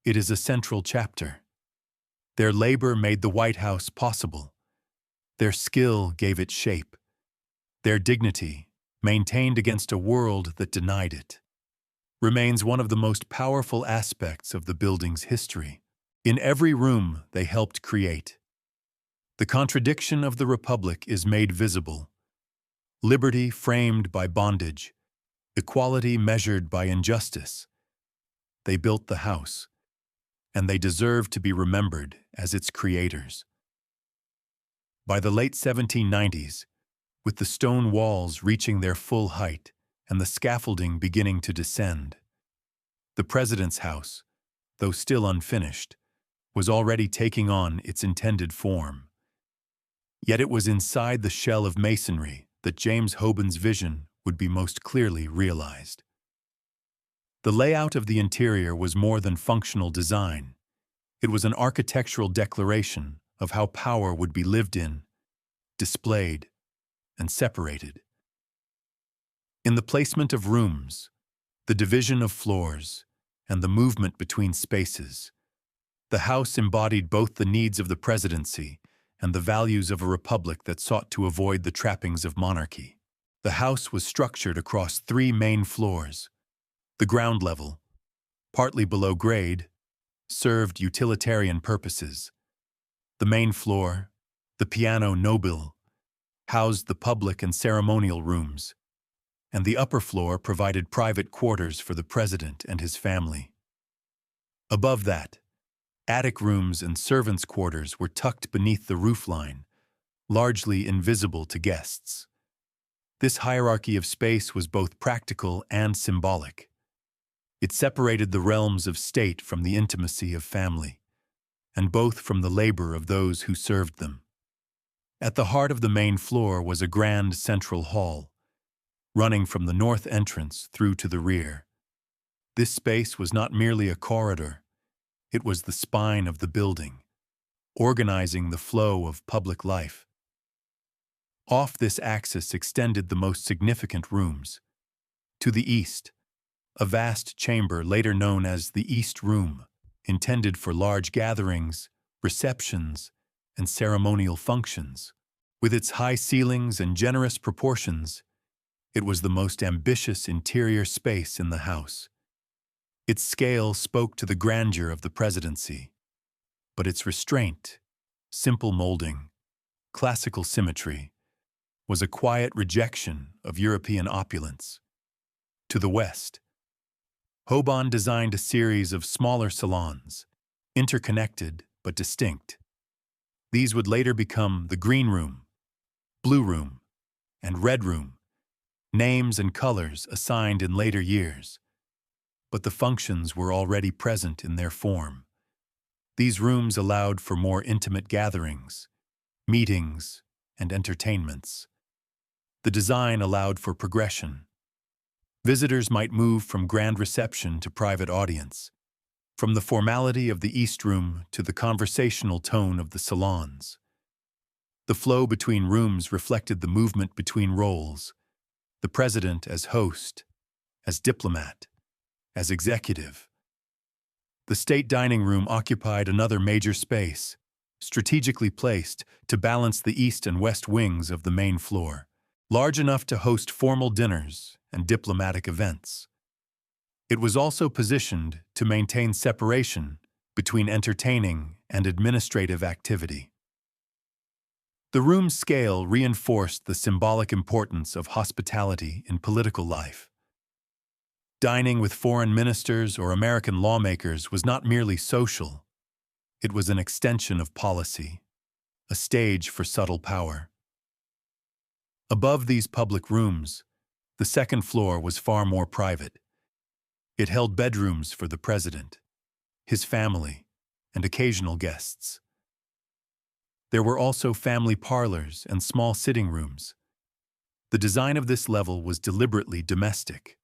A: It is a central chapter. Their labor made the White House possible. Their skill gave it shape. Their dignity, maintained against a world that denied it, remains one of the most powerful aspects of the building's history. In every room they helped create, the contradiction of the Republic is made visible. Liberty framed by bondage, equality measured by injustice. They built the house, and they deserve to be remembered as its creators. By the late 1790s, with the stone walls reaching their full height and the scaffolding beginning to descend, the President's house, though still unfinished, was already taking on its intended form. Yet it was inside the shell of masonry that James Hoban's vision would be most clearly realized. The layout of the interior was more than functional design. It was an architectural declaration of how power would be lived in, displayed, and separated. In the placement of rooms, the division of floors, and the movement between spaces, the house embodied both the needs of the presidency and the values of a republic that sought to avoid the trappings of monarchy. The house was structured across 3 main floors. The ground level, partly below grade, served utilitarian purposes. The main floor, the piano nobile, housed the public and ceremonial rooms, and the upper floor provided private quarters for the president and his family. Above that, attic rooms and servants' quarters were tucked beneath the roofline, largely invisible to guests. This hierarchy of space was both practical and symbolic. It separated the realms of state from the intimacy of family, and both from the labor of those who served them. At the heart of the main floor was a grand central hall, running from the north entrance through to the rear. This space was not merely a corridor. It was the spine of the building, organizing the flow of public life. Off this axis extended the most significant rooms. To the east, a vast chamber later known as the East Room, intended for large gatherings, receptions, and ceremonial functions. With its high ceilings and generous proportions, it was the most ambitious interior space in the house. Its scale spoke to the grandeur of the presidency, but its restraint, simple molding, classical symmetry, was a quiet rejection of European opulence. To the west, Hoban designed a series of smaller salons, interconnected but distinct. These would later become the Green Room, Blue Room, and Red Room, names and colors assigned in later years. But the functions were already present in their form. These rooms allowed for more intimate gatherings, meetings, and entertainments. The design allowed for progression. Visitors might move from grand reception to private audience, from the formality of the East Room to the conversational tone of the salons. The flow between rooms reflected the movement between roles, the president as host, as diplomat, as executive. The state dining room occupied another major space, strategically placed to balance the east and west wings of the main floor, large enough to host formal dinners and diplomatic events. It was also positioned to maintain separation between entertaining and administrative activity. The room's scale reinforced the symbolic importance of hospitality in political life. Dining with foreign ministers or American lawmakers was not merely social. It was an extension of policy, a stage for subtle power. Above these public rooms, the second floor was far more private. It held bedrooms for the president, his family, and occasional guests. There were also family parlors and small sitting rooms. The design of this level was deliberately domestic.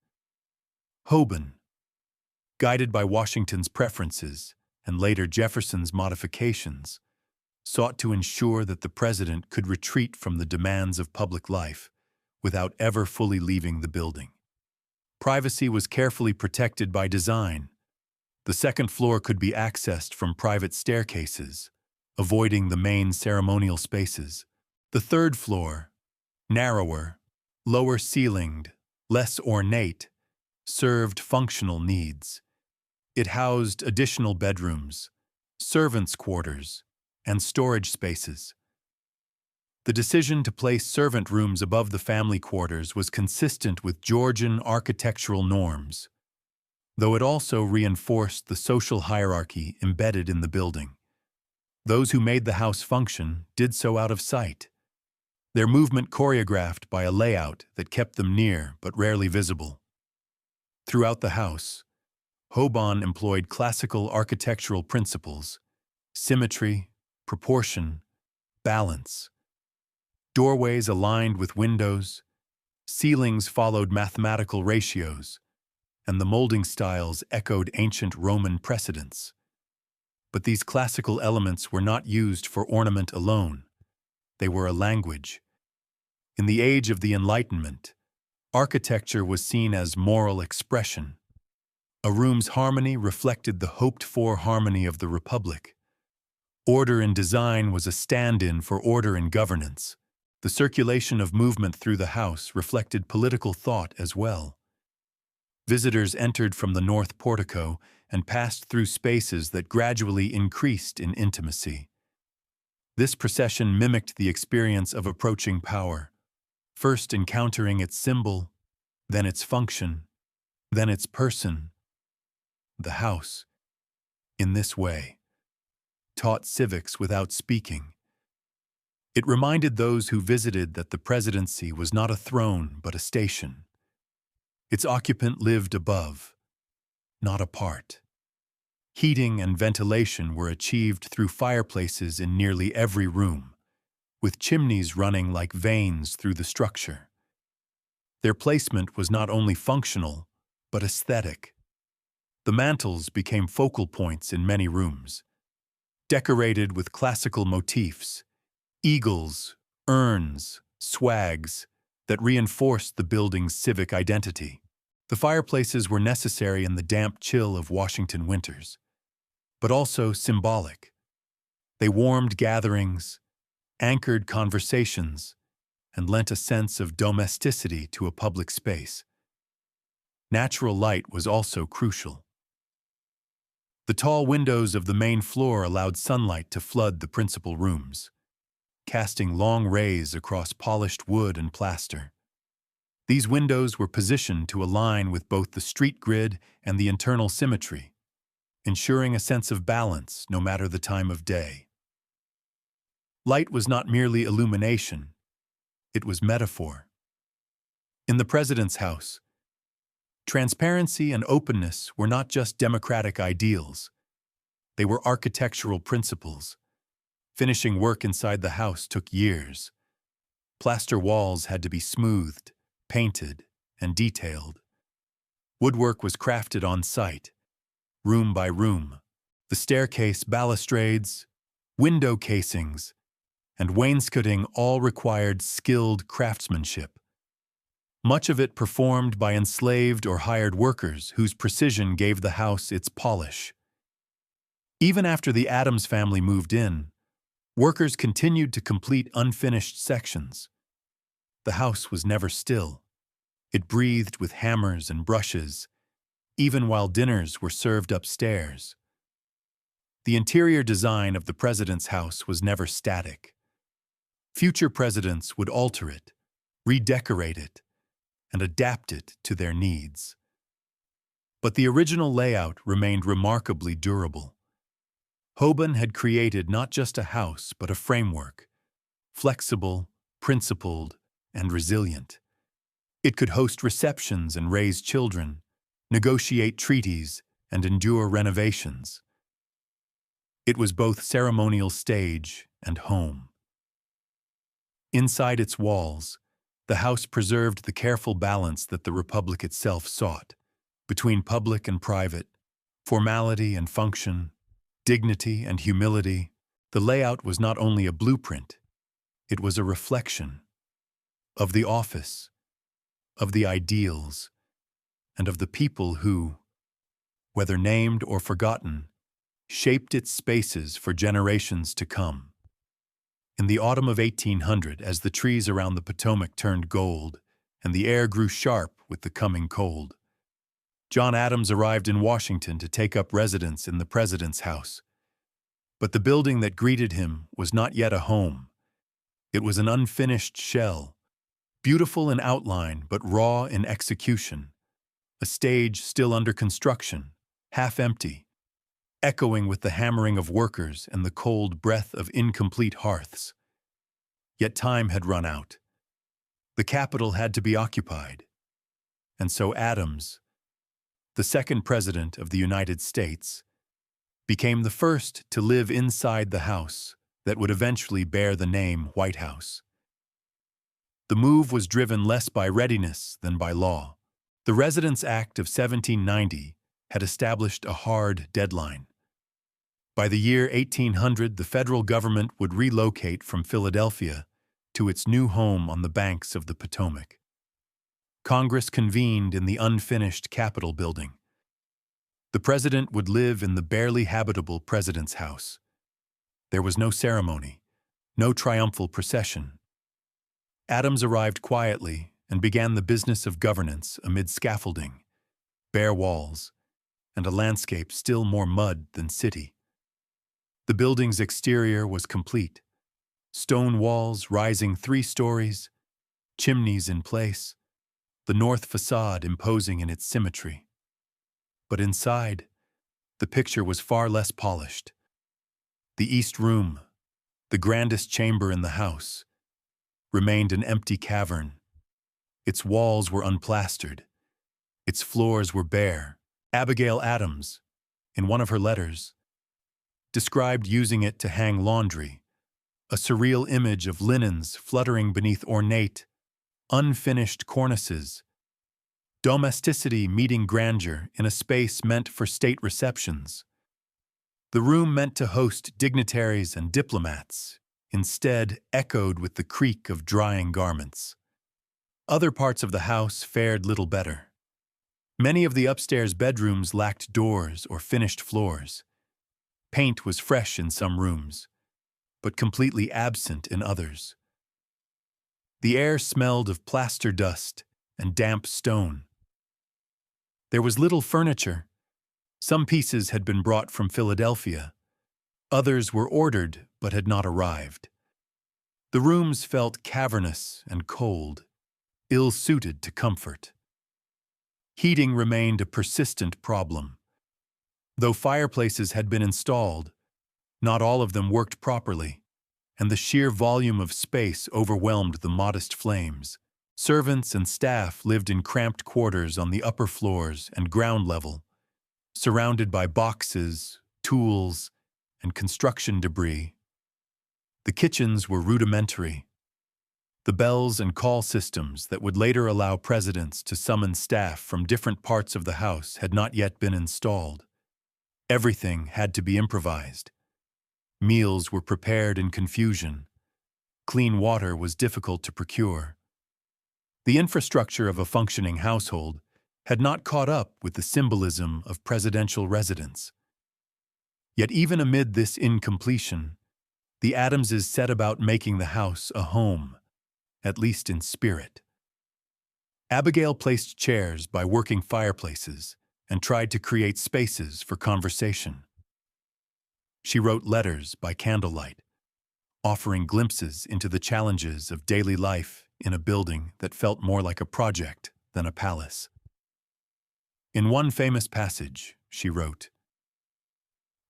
A: Hoban, guided by Washington's preferences and later Jefferson's modifications, sought to ensure that the president could retreat from the demands of public life without ever fully leaving the building. Privacy was carefully protected by design. The second floor could be accessed from private staircases, avoiding the main ceremonial spaces. The third floor, narrower, lower ceilinged, less ornate, served functional needs. It housed additional bedrooms, servants' quarters, and storage spaces. The decision to place servant rooms above the family quarters was consistent with Georgian architectural norms, though it also reinforced the social hierarchy embedded in the building. Those who made the house function did so out of sight, their movement choreographed by a layout that kept them near but rarely visible. Throughout the house, Hoban employed classical architectural principles: symmetry, proportion, balance. Doorways aligned with windows, ceilings followed mathematical ratios, and the molding styles echoed ancient Roman precedents. But these classical elements were not used for ornament alone. They were a language. In the age of the Enlightenment, architecture was seen as moral expression. A room's harmony reflected the hoped-for harmony of the Republic. Order in design was a stand-in for order in governance. The circulation of movement through the house reflected political thought as well. Visitors entered from the north portico and passed through spaces that gradually increased in intimacy. This procession mimicked the experience of approaching power, first encountering its symbol, then its function, then its person. The house, in this way, taught civics without speaking. It reminded those who visited that the presidency was not a throne but a station. Its occupant lived above, not apart. Heating and ventilation were achieved through fireplaces in nearly every room, with chimneys running like veins through the structure. Their placement was not only functional, but aesthetic. The mantels became focal points in many rooms, decorated with classical motifs, eagles, urns, swags that reinforced the building's civic identity. The fireplaces were necessary in the damp chill of Washington winters, but also symbolic. They warmed gatherings, anchored conversations, and lent a sense of domesticity to a public space. Natural light was also crucial. The tall windows of the main floor allowed sunlight to flood the principal rooms, casting long rays across polished wood and plaster. These windows were positioned to align with both the street grid and the internal symmetry, ensuring a sense of balance no matter the time of day. Light was not merely illumination, it was metaphor. In the president's house, transparency and openness were not just democratic ideals, they were architectural principles. Finishing work inside the house took years. Plaster walls had to be smoothed, painted, and detailed. Woodwork was crafted on site, room by room. The staircase balustrades, window casings, and wainscoting all required skilled craftsmanship. Much of it performed by enslaved or hired workers whose precision gave the house its polish. Even after the Adams family moved in, workers continued to complete unfinished sections. The house was never still. It breathed with hammers and brushes, even while dinners were served upstairs. The interior design of the president's house was never static. Future presidents would alter it, redecorate it, and adapt it to their needs. But the original layout remained remarkably durable. Hoban had created not just a house, but a framework, flexible, principled, and resilient. It could host receptions and raise children, negotiate treaties, and endure renovations. It was both ceremonial stage and home. Inside its walls, the house preserved the careful balance that the Republic itself sought, between public and private, formality and function, dignity and humility. The layout was not only a blueprint, it was a reflection of the office, of the ideals, and of the people who, whether named or forgotten, shaped its spaces for generations to come. In the autumn of 1800, as the trees around the Potomac turned gold and the air grew sharp with the coming cold, John Adams arrived in Washington to take up residence in the President's house. But the building that greeted him was not yet a home. It was an unfinished shell, beautiful in outline but raw in execution, a stage still under construction, half empty, echoing with the hammering of workers and the cold breath of incomplete hearths. Yet time had run out. The Capitol had to be occupied. And so Adams, the second President of the United States, became the first to live inside the house that would eventually bear the name White House. The move was driven less by readiness than by law. The Residence Act of 1790 had established a hard deadline. By the year 1800, the federal government would relocate from Philadelphia to its new home on the banks of the Potomac. Congress convened in the unfinished Capitol building. The president would live in the barely habitable President's house. There was no ceremony, no triumphal procession. Adams arrived quietly and began the business of governance amid scaffolding, bare walls, and a landscape still more mud than city. The building's exterior was complete. Stone walls rising 3 stories, chimneys in place, the north facade imposing in its symmetry. But inside, the picture was far less polished. The East Room, the grandest chamber in the house, remained an empty cavern. Its walls were unplastered. Its floors were bare. Abigail Adams, in one of her letters, described using it to hang laundry, a surreal image of linens fluttering beneath ornate, unfinished cornices, domesticity meeting grandeur in a space meant for state receptions. The room meant to host dignitaries and diplomats, instead echoed with the creak of drying garments. Other parts of the house fared little better. Many of the upstairs bedrooms lacked doors or finished floors. Paint was fresh in some rooms, but completely absent in others. The air smelled of plaster dust and damp stone. There was little furniture. Some pieces had been brought from Philadelphia. Others were ordered but had not arrived. The rooms felt cavernous and cold, ill-suited to comfort. Heating remained a persistent problem. Though fireplaces had been installed, not all of them worked properly, and the sheer volume of space overwhelmed the modest flames. Servants and staff lived in cramped quarters on the upper floors and ground level, surrounded by boxes, tools, and construction debris. The kitchens were rudimentary. The bells and call systems that would later allow presidents to summon staff from different parts of the house had not yet been installed. Everything had to be improvised. Meals were prepared in confusion. Clean water was difficult to procure. The infrastructure of a functioning household had not caught up with the symbolism of presidential residence. Yet even amid this incompletion, the Adamses set about making the house a home, at least in spirit. Abigail placed chairs by working fireplaces and tried to create spaces for conversation. She wrote letters by candlelight, offering glimpses into the challenges of daily life in a building that felt more like a project than a palace. In one famous passage, she wrote,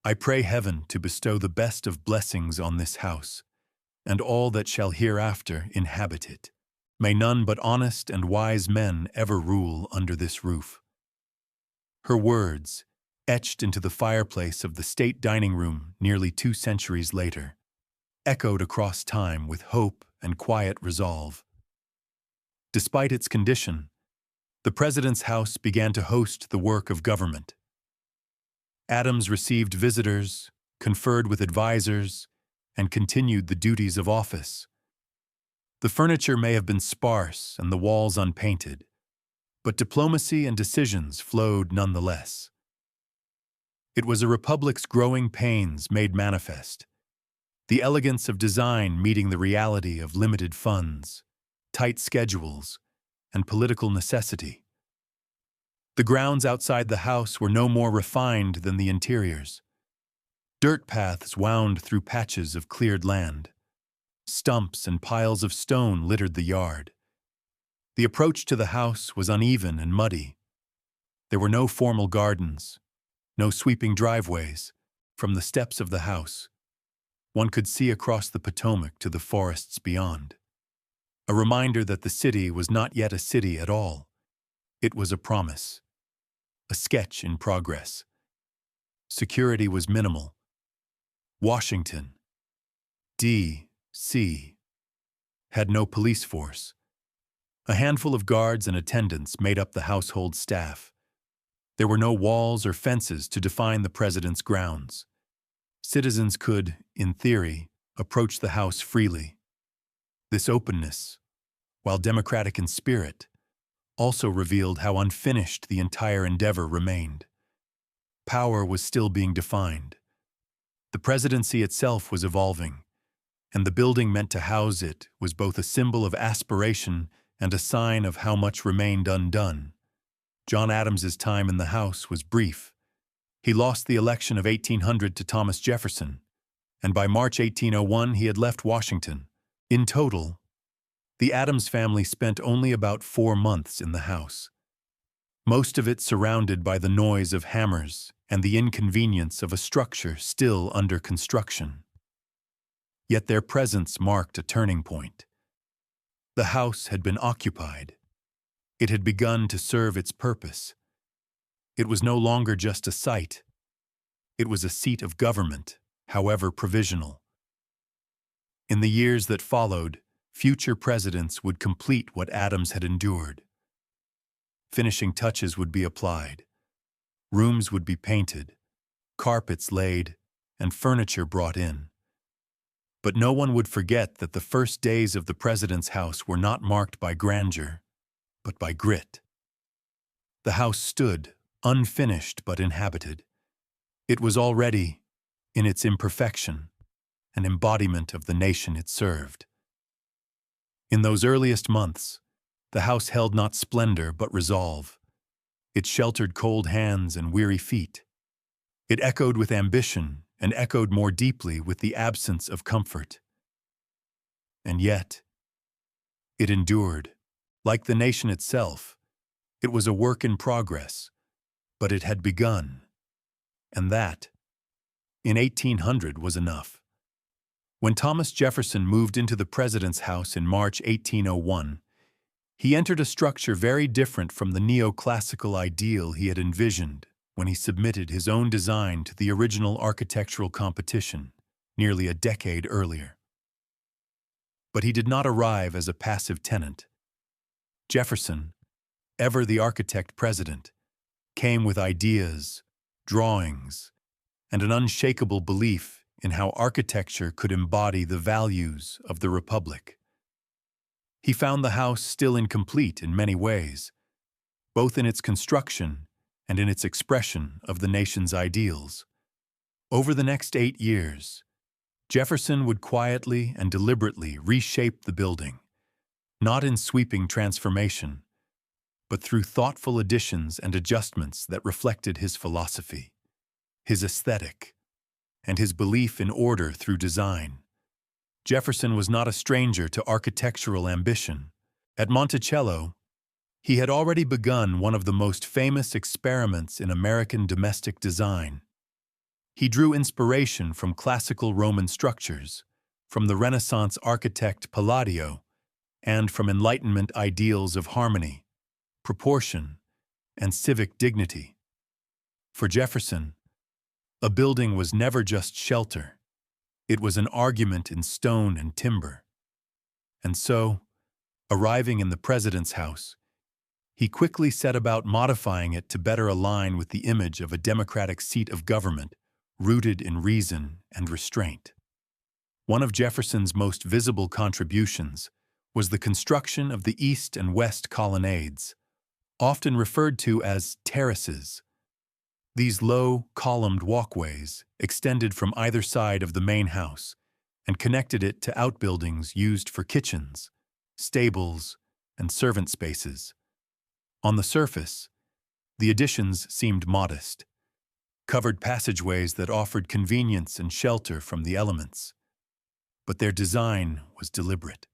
A: "I pray heaven to bestow the best of blessings on this house, and all that shall hereafter inhabit it. May none but honest and wise men ever rule under this roof." Her words, etched into the fireplace of the state dining room nearly 2 centuries later, echoed across time with hope and quiet resolve. Despite its condition, the president's house began to host the work of government. Adams received visitors, conferred with advisors, and continued the duties of office. The furniture may have been sparse and the walls unpainted, but diplomacy and decisions flowed nonetheless. It was a republic's growing pains made manifest, the elegance of design meeting the reality of limited funds, tight schedules, and political necessity. The grounds outside the house were no more refined than the interiors. Dirt paths wound through patches of cleared land. Stumps and piles of stone littered the yard. The approach to the house was uneven and muddy. There were no formal gardens, no sweeping driveways. From the steps of the house, one could see across the Potomac to the forests beyond. A reminder that the city was not yet a city at all. It was a promise, a sketch in progress. Security was minimal. Washington, D.C., had no police force. A handful of guards and attendants made up the household staff. There were no walls or fences to define the president's grounds. Citizens could, in theory, approach the house freely. This openness, while democratic in spirit, also revealed how unfinished the entire endeavor remained. Power was still being defined. The presidency itself was evolving, and the building meant to house it was both a symbol of aspiration and a sign of how much remained undone. John Adams's time in the House was brief. He lost the election of 1800 to Thomas Jefferson, and by March 1801 he had left Washington. In total, the Adams family spent only about 4 months in the House, most of it surrounded by the noise of hammers and the inconvenience of a structure still under construction. Yet their presence marked a turning point. The house had been occupied. It had begun to serve its purpose. It was no longer just a site. It was a seat of government, however provisional. In the years that followed, future presidents would complete what Adams had endured. Finishing touches would be applied. Rooms would be painted, carpets laid, and furniture brought in. But no one would forget that the first days of the president's house were not marked by grandeur, but by grit. The house stood, unfinished but inhabited. It was already, in its imperfection, an embodiment of the nation it served. In those earliest months, the house held not splendor but resolve. It sheltered cold hands and weary feet. It echoed with ambition and echoed more deeply with the absence of comfort. And yet, it endured. Like the nation itself, it was a work in progress, but it had begun. And that, in 1800, was enough. When Thomas Jefferson moved into the president's house in March 1801, he entered a structure very different from the neoclassical ideal he had envisioned when he submitted his own design to the original architectural competition nearly a decade earlier. But he did not arrive as a passive tenant. Jefferson, ever the architect-president, came with ideas, drawings, and an unshakable belief in how architecture could embody the values of the Republic. He found the house still incomplete in many ways, both in its construction and in its expression of the nation's ideals. Over the next 8 years, Jefferson would quietly and deliberately reshape the building, not in sweeping transformation, but through thoughtful additions and adjustments that reflected his philosophy, his aesthetic, and his belief in order through design. Jefferson was not a stranger to architectural ambition. At Monticello, he had already begun one of the most famous experiments in American domestic design. He drew inspiration from classical Roman structures, from the Renaissance architect Palladio, and from Enlightenment ideals of harmony, proportion, and civic dignity. For Jefferson, a building was never just shelter. It was an argument in stone and timber. And so, arriving in the president's house, he quickly set about modifying it to better align with the image of a democratic seat of government rooted in reason and restraint. One of Jefferson's most visible contributions was the construction of the east and west colonnades, often referred to as terraces. These low, columned walkways extended from either side of the main house and connected it to outbuildings used for kitchens, stables, and servant spaces. On the surface, the additions seemed modest, covered passageways that offered convenience and shelter from the elements. But their design was deliberate.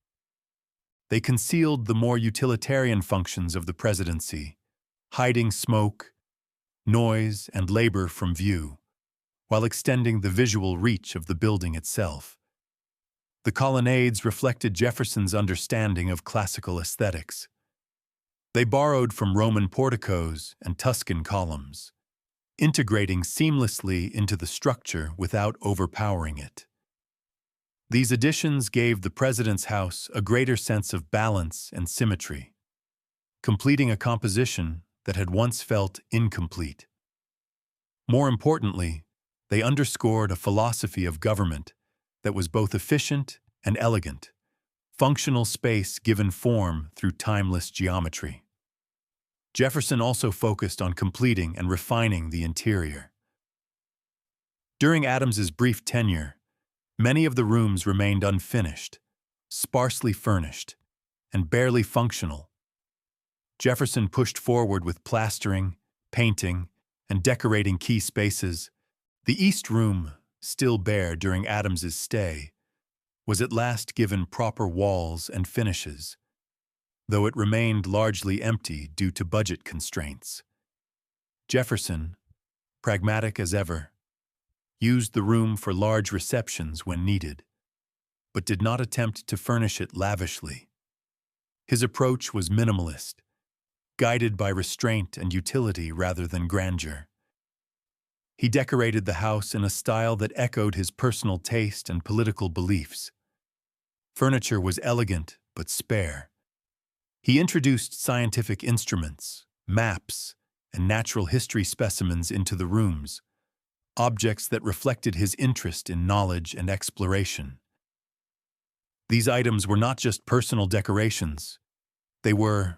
A: They concealed the more utilitarian functions of the presidency, hiding smoke, noise, and labor from view, while extending the visual reach of the building itself. The colonnades reflected Jefferson's understanding of classical aesthetics. They borrowed from Roman porticos and Tuscan columns, integrating seamlessly into the structure without overpowering it. These additions gave the president's house a greater sense of balance and symmetry, completing a composition that had once felt incomplete. More importantly, they underscored a philosophy of government that was both efficient and elegant, functional space given form through timeless geometry. Jefferson also focused on completing and refining the interior. During Adams's brief tenure, many of the rooms remained unfinished, sparsely furnished, and barely functional. Jefferson pushed forward with plastering, painting, and decorating key spaces. The East Room, still bare during Adams's stay, was at last given proper walls and finishes, though it remained largely empty due to budget constraints. Jefferson, pragmatic as ever, used the room for large receptions when needed, but did not attempt to furnish it lavishly. His approach was minimalist, guided by restraint and utility rather than grandeur. He decorated the house in a style that echoed his personal taste and political beliefs. Furniture was elegant but spare. He introduced scientific instruments, maps, and natural history specimens into the rooms, objects that reflected his interest in knowledge and exploration. These items were not just personal decorations. They were,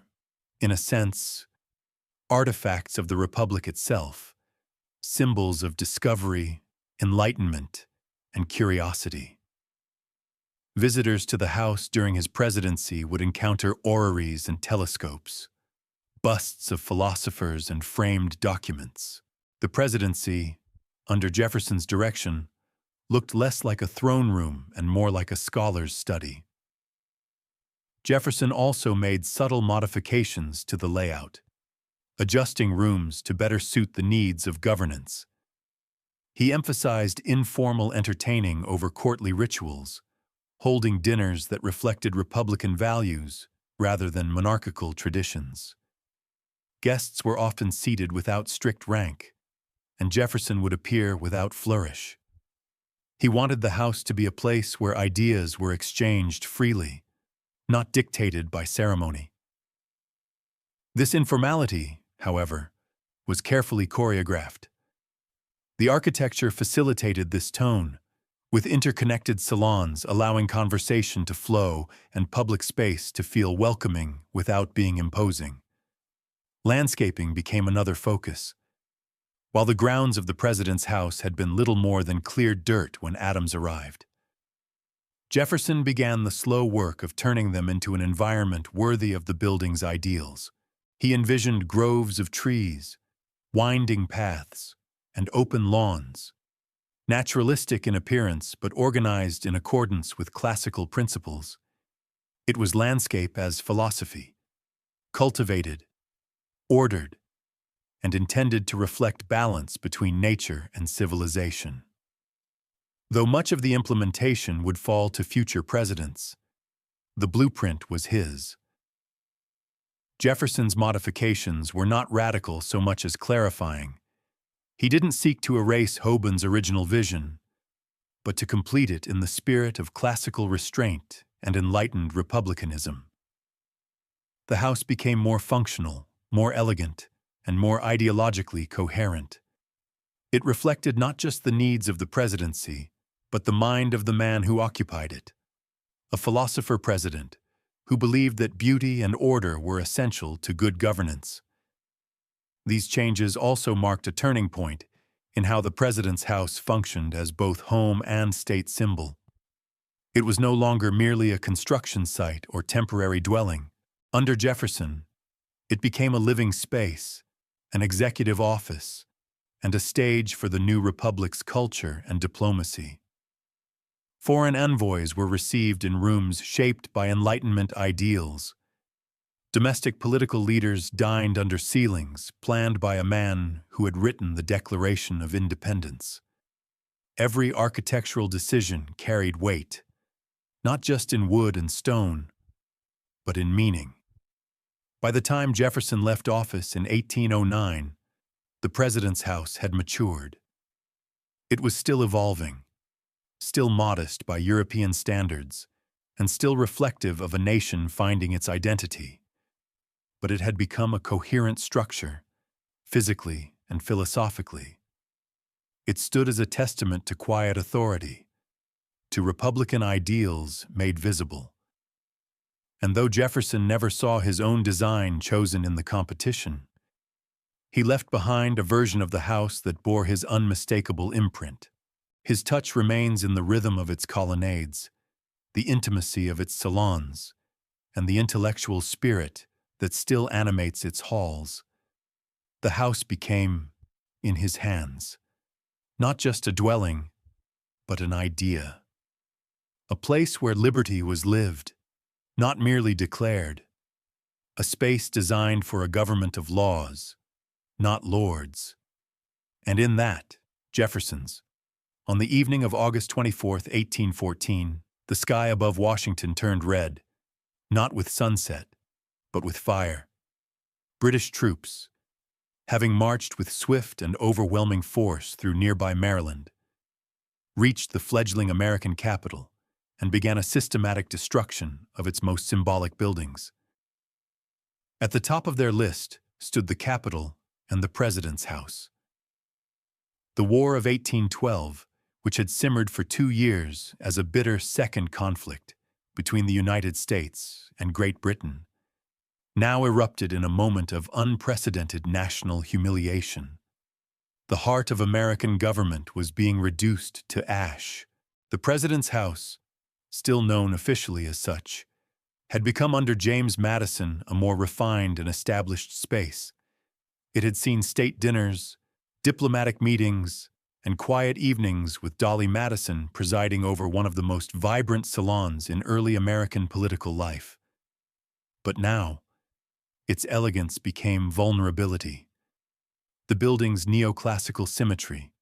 A: in a sense, artifacts of the Republic itself, symbols of discovery, enlightenment, and curiosity. Visitors to the house during his presidency would encounter orreries and telescopes, busts of philosophers and framed documents. The presidency, under Jefferson's direction, looked less like a throne room and more like a scholar's study. Jefferson also made subtle modifications to the layout, adjusting rooms to better suit the needs of governance. He emphasized informal entertaining over courtly rituals, holding dinners that reflected Republican values rather than monarchical traditions. Guests were often seated without strict rank, and Jefferson would appear without flourish. He wanted the house to be a place where ideas were exchanged freely, not dictated by ceremony. This informality, however, was carefully choreographed. The architecture facilitated this tone, with interconnected salons allowing conversation to flow and public space to feel welcoming without being imposing. Landscaping became another focus. While the grounds of the president's house had been little more than cleared dirt when Adams arrived, Jefferson began the slow work of turning them into an environment worthy of the building's ideals. He envisioned groves of trees, winding paths, and open lawns, naturalistic in appearance but organized in accordance with classical principles. It was landscape as philosophy, cultivated, ordered, and intended to reflect balance between nature and civilization. Though much of the implementation would fall to future presidents, the blueprint was his. Jefferson's modifications were not radical so much as clarifying. He didn't seek to erase Hoban's original vision, but to complete it in the spirit of classical restraint and enlightened republicanism. The house became more functional, more elegant, and more ideologically coherent. It reflected not just the needs of the presidency, but the mind of the man who occupied it, a philosopher-president who believed that beauty and order were essential to good governance. These changes also marked a turning point in how the president's house functioned as both home and state symbol. It was no longer merely a construction site or temporary dwelling. Under Jefferson, it became a living space, an executive office, and a stage for the new republic's culture and diplomacy. Foreign envoys were received in rooms shaped by Enlightenment ideals. Domestic political leaders dined under ceilings planned by a man who had written the Declaration of Independence. Every architectural decision carried weight, not just in wood and stone, but in meaning. By the time Jefferson left office in 1809, the president's house had matured. It was still evolving, still modest by European standards, and still reflective of a nation finding its identity. But it had become a coherent structure, physically and philosophically. It stood as a testament to quiet authority, to Republican ideals made visible. And though Jefferson never saw his own design chosen in the competition, he left behind a version of the house that bore his unmistakable imprint. His touch remains in the rhythm of its colonnades, the intimacy of its salons, and the intellectual spirit that still animates its halls. The house became, in his hands, not just a dwelling, but an idea. A place where liberty was lived, not merely declared. A space designed for a government of laws, not lords. And in that, Jefferson's, on the evening of August 24, 1814, the sky above Washington turned red, not with sunset, but with fire. British troops, having marched with swift and overwhelming force through nearby Maryland, reached the fledgling American capital and began a systematic destruction of its most symbolic buildings. At the top of their list stood the Capitol and the President's house. The War of 1812, which had simmered for 2 years as a bitter second conflict between the United States and Great Britain, now erupted in a moment of unprecedented national humiliation. The heart of American government was being reduced to ash. The President's house, still known officially as such, had become under James Madison a more refined and established space. It had seen state dinners, diplomatic meetings, and quiet evenings with Dolly Madison presiding over one of the most vibrant salons in early American political life. But now, its elegance became vulnerability. The building's neoclassical symmetry,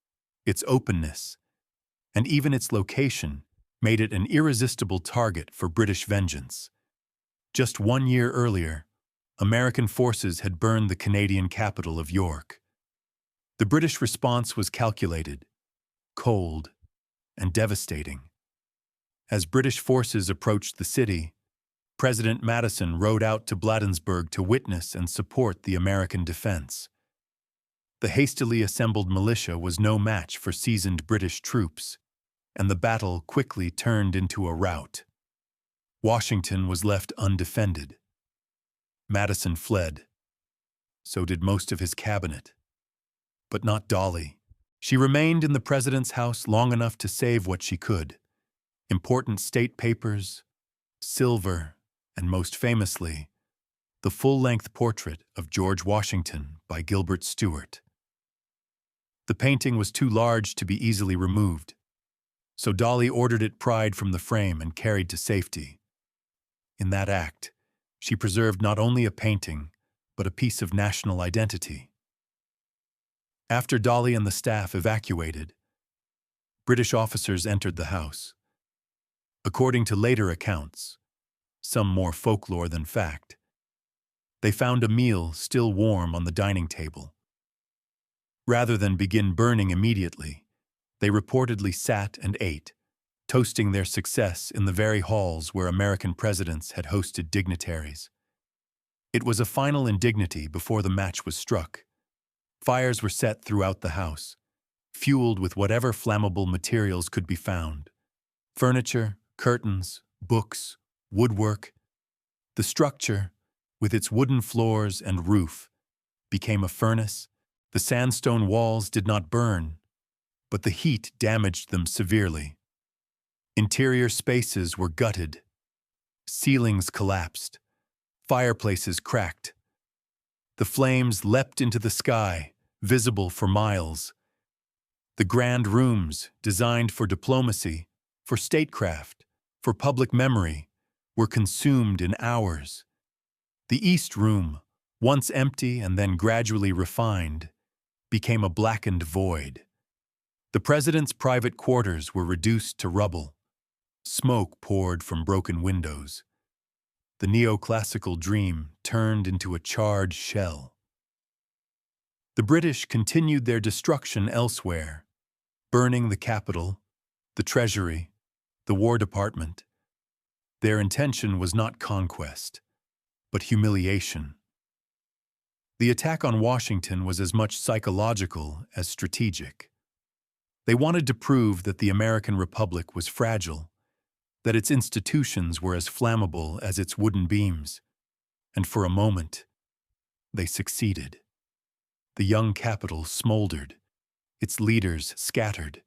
A: its openness, and even its location made it an irresistible target for British vengeance. Just 1 year earlier, American forces had burned the Canadian capital of York. The British response was calculated, cold, and devastating. As British forces approached the city, President Madison rode out to Bladensburg to witness and support the American defense. The hastily assembled militia was no match for seasoned British troops, and the battle quickly turned into a rout. Washington was left undefended. Madison fled. So did most of his cabinet. But not Dolly. She remained in the president's house long enough to save what she could: important state papers, silver, and most famously, the full-length portrait of George Washington by Gilbert Stuart. The painting was too large to be easily removed, so Dolly ordered it pried from the frame and carried to safety. In that act, she preserved not only a painting, but a piece of national identity. After Dolly and the staff evacuated, British officers entered the house. According to later accounts, some more folklore than fact, they found a meal still warm on the dining table. Rather than begin burning immediately, They reportedly sat and ate, toasting their success in the very halls where American presidents had hosted dignitaries. It was a final indignity before the match was struck. Fires were set throughout the house, fueled with whatever flammable materials could be found. Furniture, curtains, books, woodwork. The structure, with its wooden floors and roof, became a furnace. The sandstone walls did not burn, but the heat damaged them severely. Interior spaces were gutted. Ceilings collapsed. Fireplaces cracked. The flames leapt into the sky, visible for miles. The grand rooms, designed for diplomacy, for statecraft, for public memory, were consumed in hours. The East Room, once empty and then gradually refined, became a blackened void. The president's private quarters were reduced to rubble. Smoke poured from broken windows. The neoclassical dream turned into a charred shell. The British continued their destruction elsewhere, burning the Capitol, the Treasury, the War Department. Their intention was not conquest, but humiliation. The attack on Washington was as much psychological as strategic. They wanted to prove that the American Republic was fragile, that its institutions were as flammable as its wooden beams, and for a moment, they succeeded. The young capital smoldered, its leaders scattered,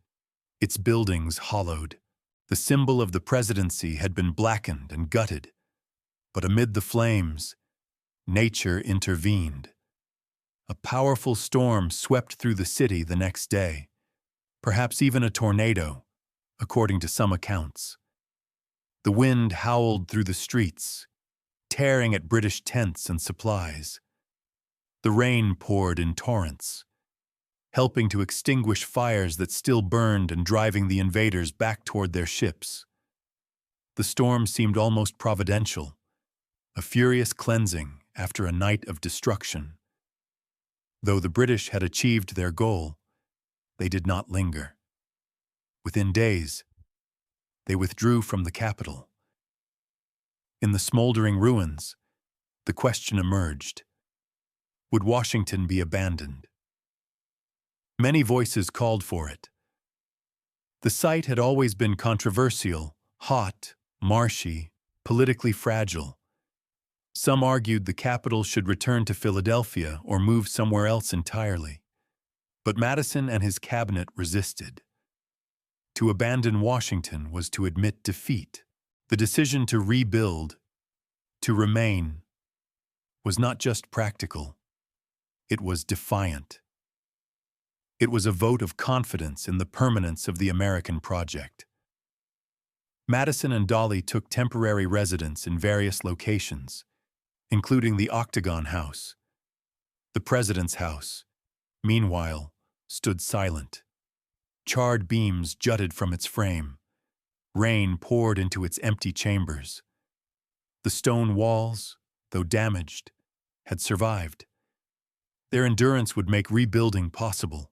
A: its buildings hollowed. The symbol of the presidency had been blackened and gutted, but amid the flames, nature intervened. A powerful storm swept through the city the next day, perhaps even a tornado, according to some accounts. The wind howled through the streets, tearing at British tents and supplies. The rain poured in torrents, helping to extinguish fires that still burned and driving the invaders back toward their ships. The storm seemed almost providential, a furious cleansing after a night of destruction. Though the British had achieved their goal, they did not linger. Within days, they withdrew from the capital. In the smoldering ruins, the question emerged: would Washington be abandoned? Many voices called for it. The site had always been controversial, hot, marshy, politically fragile. Some argued the capital should return to Philadelphia or move somewhere else entirely. But Madison and his cabinet resisted. To abandon Washington was to admit defeat. The decision to rebuild, to remain, was not just practical. It was defiant. It was a vote of confidence in the permanence of the American project. Madison and Dolly took temporary residence in various locations, including the Octagon House. The President's House, meanwhile, stood silent. Charred beams jutted from its frame. Rain poured into its empty chambers. The stone walls, though damaged, had survived. Their endurance would make rebuilding possible.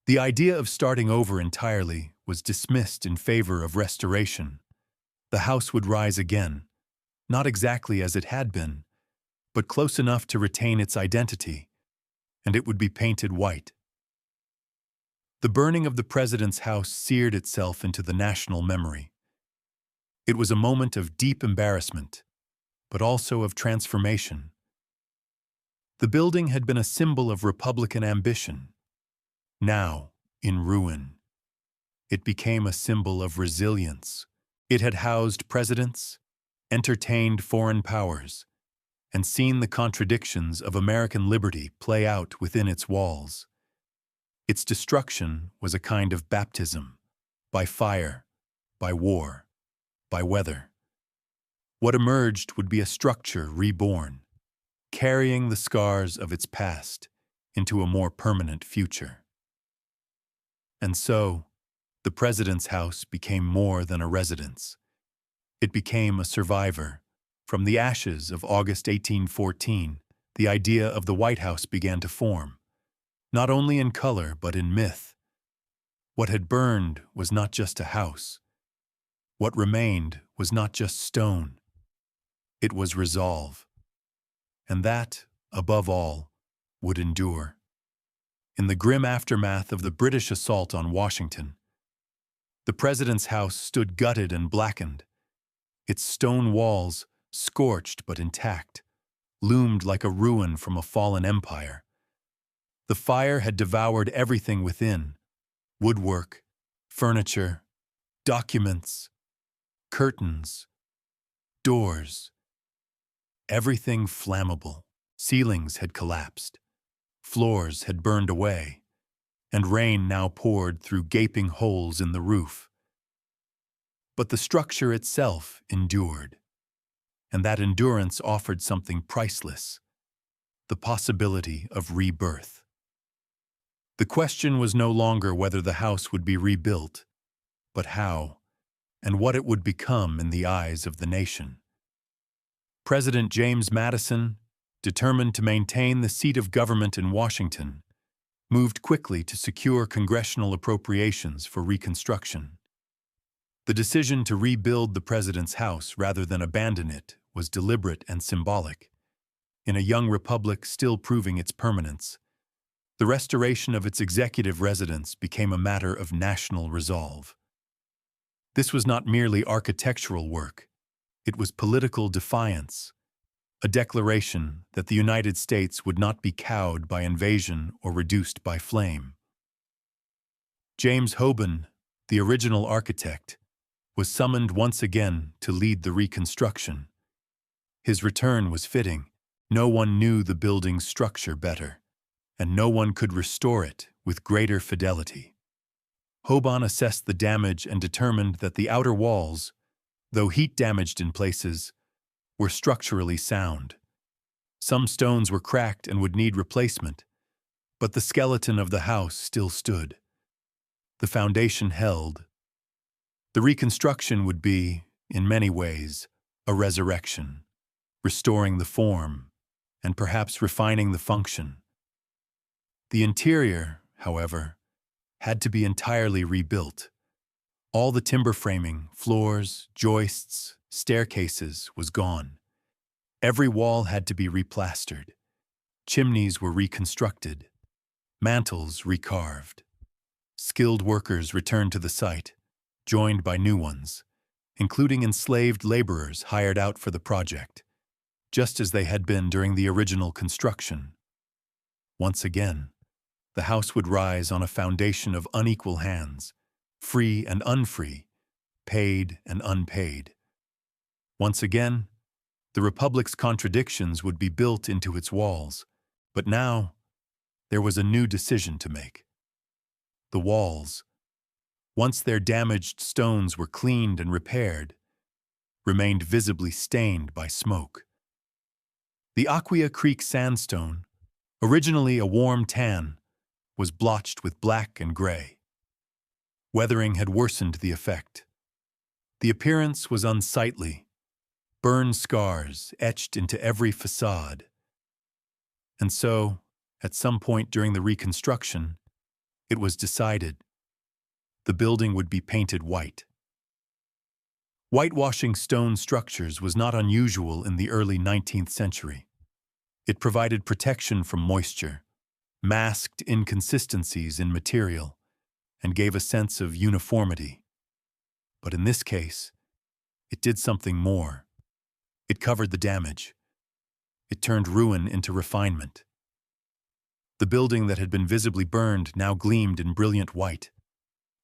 A: The idea of starting over entirely was dismissed in favor of restoration. The house would rise again, not exactly as it had been, but close enough to retain its identity, and it would be painted white. The burning of the president's house seared itself into the national memory. It was a moment of deep embarrassment, but also of transformation. The building had been a symbol of Republican ambition. Now, in ruin, it became a symbol of resilience. It had housed presidents, entertained foreign powers, and seen the contradictions of American liberty play out within its walls. Its destruction was a kind of baptism, by fire, by war, by weather. What emerged would be a structure reborn, carrying the scars of its past into a more permanent future. And so, the president's house became more than a residence. It became a survivor. From the ashes of August 1814, the idea of the White House began to form, not only in color but in myth. What had burned was not just a house. What remained was not just stone. It was resolve. And that, above all, would endure. In the grim aftermath of the British assault on Washington, the president's house stood gutted and blackened. Its stone walls, scorched but intact, loomed like a ruin from a fallen empire. The fire had devoured everything within: woodwork, furniture, documents, curtains, doors. Everything flammable. Ceilings had collapsed. Floors had burned away, and rain now poured through gaping holes in the roof. But the structure itself endured, and that endurance offered something priceless: the possibility of rebirth. The question was no longer whether the house would be rebuilt, but how, and what it would become in the eyes of the nation. President James Madison, determined to maintain the seat of government in Washington, moved quickly to secure congressional appropriations for reconstruction. The decision to rebuild the president's house rather than abandon it was deliberate and symbolic. In a young republic still proving its permanence, the restoration of its executive residence became a matter of national resolve. This was not merely architectural work. It was political defiance, a declaration that the United States would not be cowed by invasion or reduced by flame. James Hoban, the original architect, was summoned once again to lead the reconstruction. His return was fitting. No one knew the building's structure better, and no one could restore it with greater fidelity. Hoban assessed the damage and determined that the outer walls, though heat-damaged in places, were structurally sound. Some stones were cracked and would need replacement, but the skeleton of the house still stood. The foundation held. The reconstruction would be, in many ways, a resurrection, restoring the form and perhaps refining the function. The interior, however, had to be entirely rebuilt. All the timber framing, floors, joists, staircases was gone. Every wall had to be replastered. Chimneys were reconstructed. Mantels recarved. Skilled workers returned to the site, joined by new ones, including enslaved laborers hired out for the project, just as they had been during the original construction. Once again, the house would rise on a foundation of unequal hands, free and unfree, paid and unpaid. Once again, the Republic's contradictions would be built into its walls, but now there was a new decision to make. The walls, once their damaged stones were cleaned and repaired, remained visibly stained by smoke. The Aquia Creek sandstone, originally a warm tan, was blotched with black and gray. Weathering had worsened the effect. The appearance was unsightly, burned scars etched into every facade. And so, at some point during the reconstruction, it was decided the building would be painted white. Whitewashing stone structures was not unusual in the early 19th century. It provided protection from moisture, masked inconsistencies in material, and gave a sense of uniformity. But in this case, it did something more. It covered the damage. It turned ruin into refinement. The building that had been visibly burned now gleamed in brilliant white,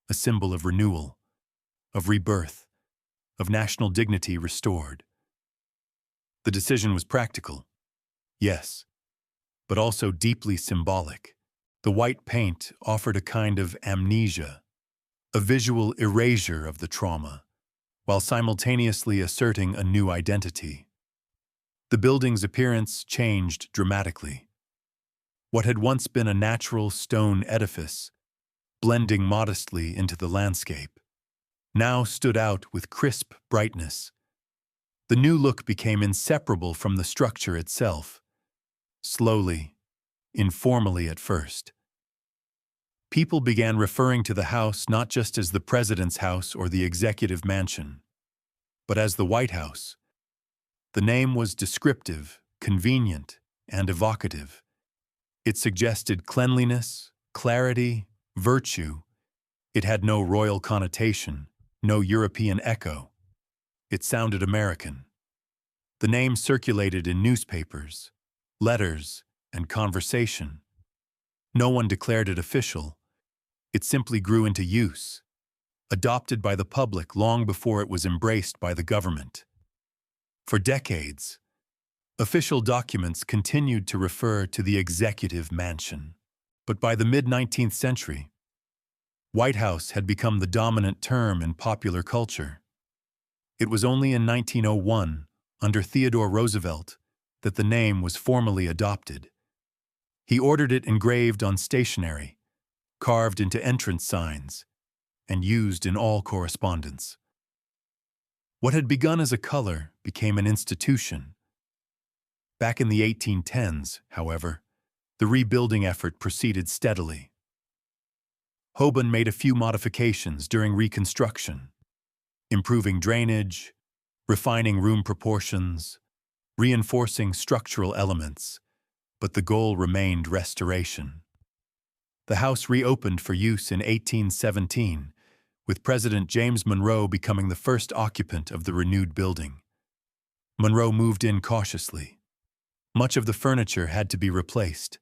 A: a symbol of renewal, of rebirth, of national dignity restored. The decision was practical, yes, but also deeply symbolic. The white paint offered a kind of amnesia, a visual erasure of the trauma, while simultaneously asserting a new identity. The building's appearance changed dramatically. What had once been a natural stone edifice, blending modestly into the landscape, now stood out with crisp brightness. The new look became inseparable from the structure itself. Slowly, informally at first, People began referring to the house not just as the president's house or the executive mansion, but as the White House. The name was descriptive, convenient, and evocative. It suggested cleanliness, clarity, virtue. It had no royal connotation, no European echo. It sounded American. The name circulated in newspapers, letters, and conversation. No one declared it official. It simply grew into use, adopted by the public long before it was embraced by the government. For decades, official documents continued to refer to the executive mansion. But by the mid-19th century, White House had become the dominant term in popular culture. It was only in 1901, under Theodore Roosevelt, that the name was formally adopted. He ordered it engraved on stationery, carved into entrance signs, and used in all correspondence. What had begun as a color became an institution. Back in the 1810s, however, the rebuilding effort proceeded steadily. Hoban made a few modifications during reconstruction, improving drainage, refining room proportions, reinforcing structural elements, but the goal remained restoration. The house reopened for use in 1817, with President James Monroe becoming the first occupant of the renewed building. Monroe moved in cautiously. Much of the furniture had to be replaced.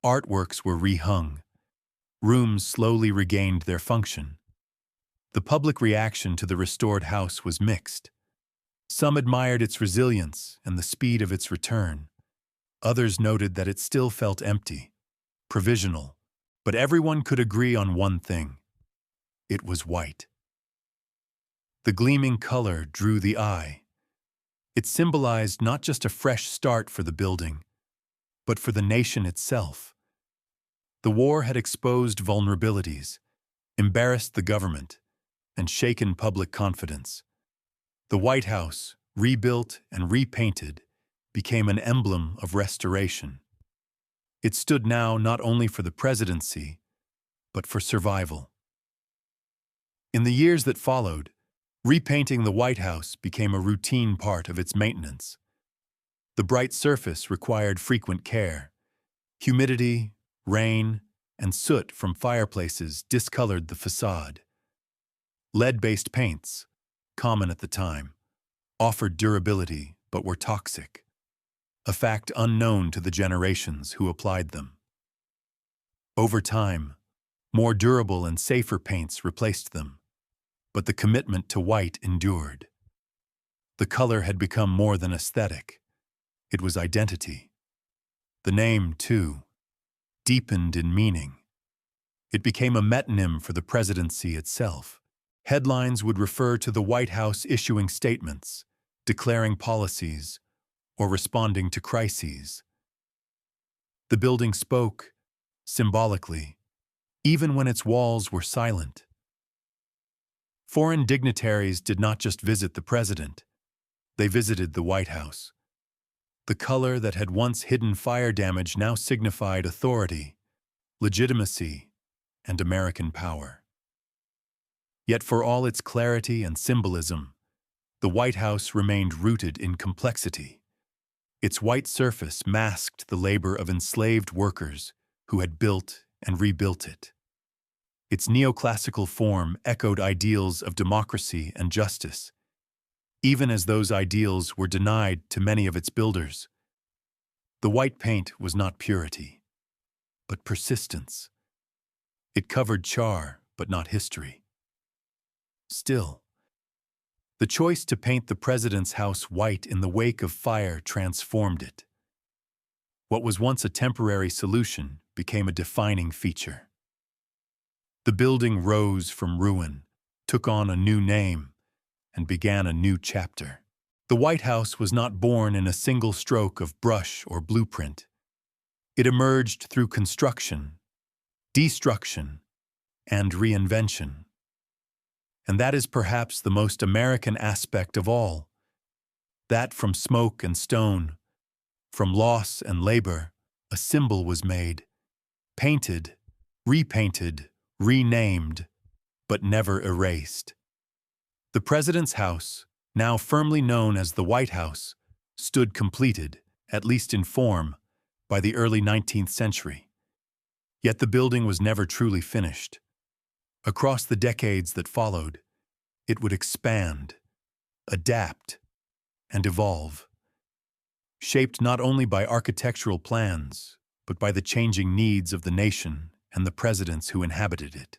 A: Artworks were rehung. Rooms slowly regained their function. The public reaction to the restored house was mixed. Some admired its resilience and the speed of its return. Others noted that it still felt empty, provisional, but everyone could agree on one thing. It was white. The gleaming color drew the eye. It symbolized not just a fresh start for the building, but for the nation itself. The war had exposed vulnerabilities, embarrassed the government, and shaken public confidence. The White House, rebuilt and repainted, became an emblem of restoration. It stood now not only for the presidency, but for survival. In the years that followed, repainting the White House became a routine part of its maintenance. The bright surface required frequent care. Humidity, rain, and soot from fireplaces discolored the facade. Lead-based paints, common at the time, offered durability but were toxic, a fact unknown to the generations who applied them. Over time, more durable and safer paints replaced them, but the commitment to white endured. The color had become more than aesthetic. It was identity. The name, too, deepened in meaning. It became a metonym for the presidency itself. Headlines would refer to the White House issuing statements, declaring policies, or responding to crises. The building spoke, symbolically, even when its walls were silent. Foreign dignitaries did not just visit the president, they visited the White House. The color that had once hidden fire damage now signified authority, legitimacy, and American power. Yet for all its clarity and symbolism, the White House remained rooted in complexity. Its white surface masked the labor of enslaved workers who had built and rebuilt it. Its neoclassical form echoed ideals of democracy and justice, even as those ideals were denied to many of its builders. The white paint was not purity, but persistence. It covered char, but not history. Still, the choice to paint the president's house white in the wake of fire transformed it. What was once a temporary solution became a defining feature. The building rose from ruin, took on a new name, and began a new chapter. The White House was not born in a single stroke of brush or blueprint. It emerged through construction, destruction, and reinvention. And that is perhaps the most American aspect of all. That from smoke and stone, from loss and labor, a symbol was made, painted, repainted, renamed, but never erased. The President's House, now firmly known as the White House, stood completed, at least in form, by the early 19th century. Yet the building was never truly finished. Across the decades that followed, it would expand, adapt, and evolve, shaped not only by architectural plans, but by the changing needs of the nation and the presidents who inhabited it.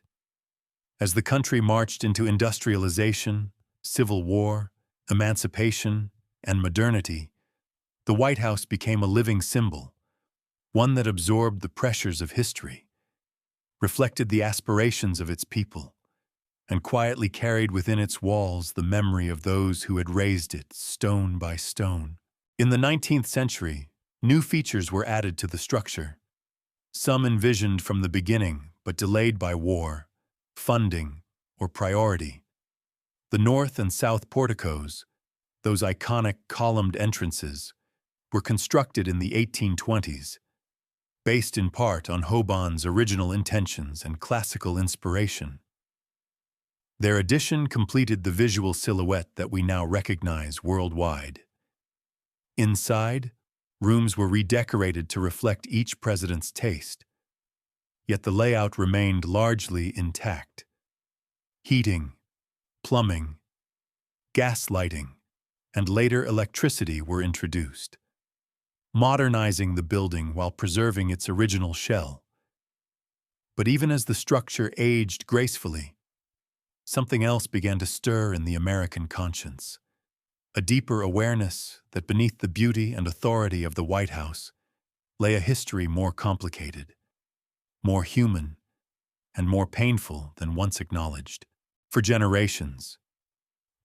A: As the country marched into industrialization, civil war, emancipation, and modernity, the White House became a living symbol, one that absorbed the pressures of history, reflected the aspirations of its people, and quietly carried within its walls the memory of those who had raised it stone by stone. In the 19th century, new features were added to the structure, some envisioned from the beginning but delayed by war, funding, or priority. The north and south porticos, those iconic columned entrances, were constructed in the 1820s, based in part on Holbein's original intentions and classical inspiration. Their addition completed the visual silhouette that we now recognize worldwide. Inside, rooms were redecorated to reflect each president's taste, yet the layout remained largely intact. Heating, plumbing, gas lighting, and later electricity were introduced, modernizing the building while preserving its original shell. But even as the structure aged gracefully, something else began to stir in the American conscience, a deeper awareness that beneath the beauty and authority of the White House lay a history more complicated, more human, and more painful than once acknowledged. For generations,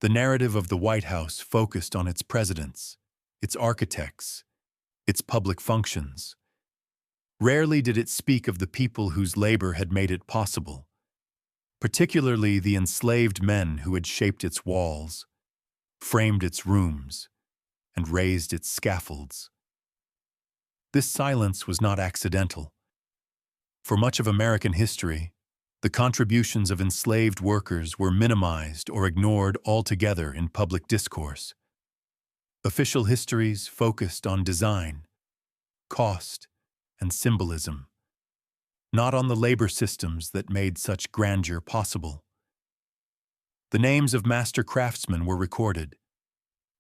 A: the narrative of the White House focused on its presidents, its architects, its public functions. Rarely did it speak of the people whose labor had made it possible, particularly the enslaved men who had shaped its walls, framed its rooms, and raised its scaffolds. This silence was not accidental. For much of American history, the contributions of enslaved workers were minimized or ignored altogether in public discourse. Official histories focused on design, cost, and symbolism, not on the labor systems that made such grandeur possible. The names of master craftsmen were recorded.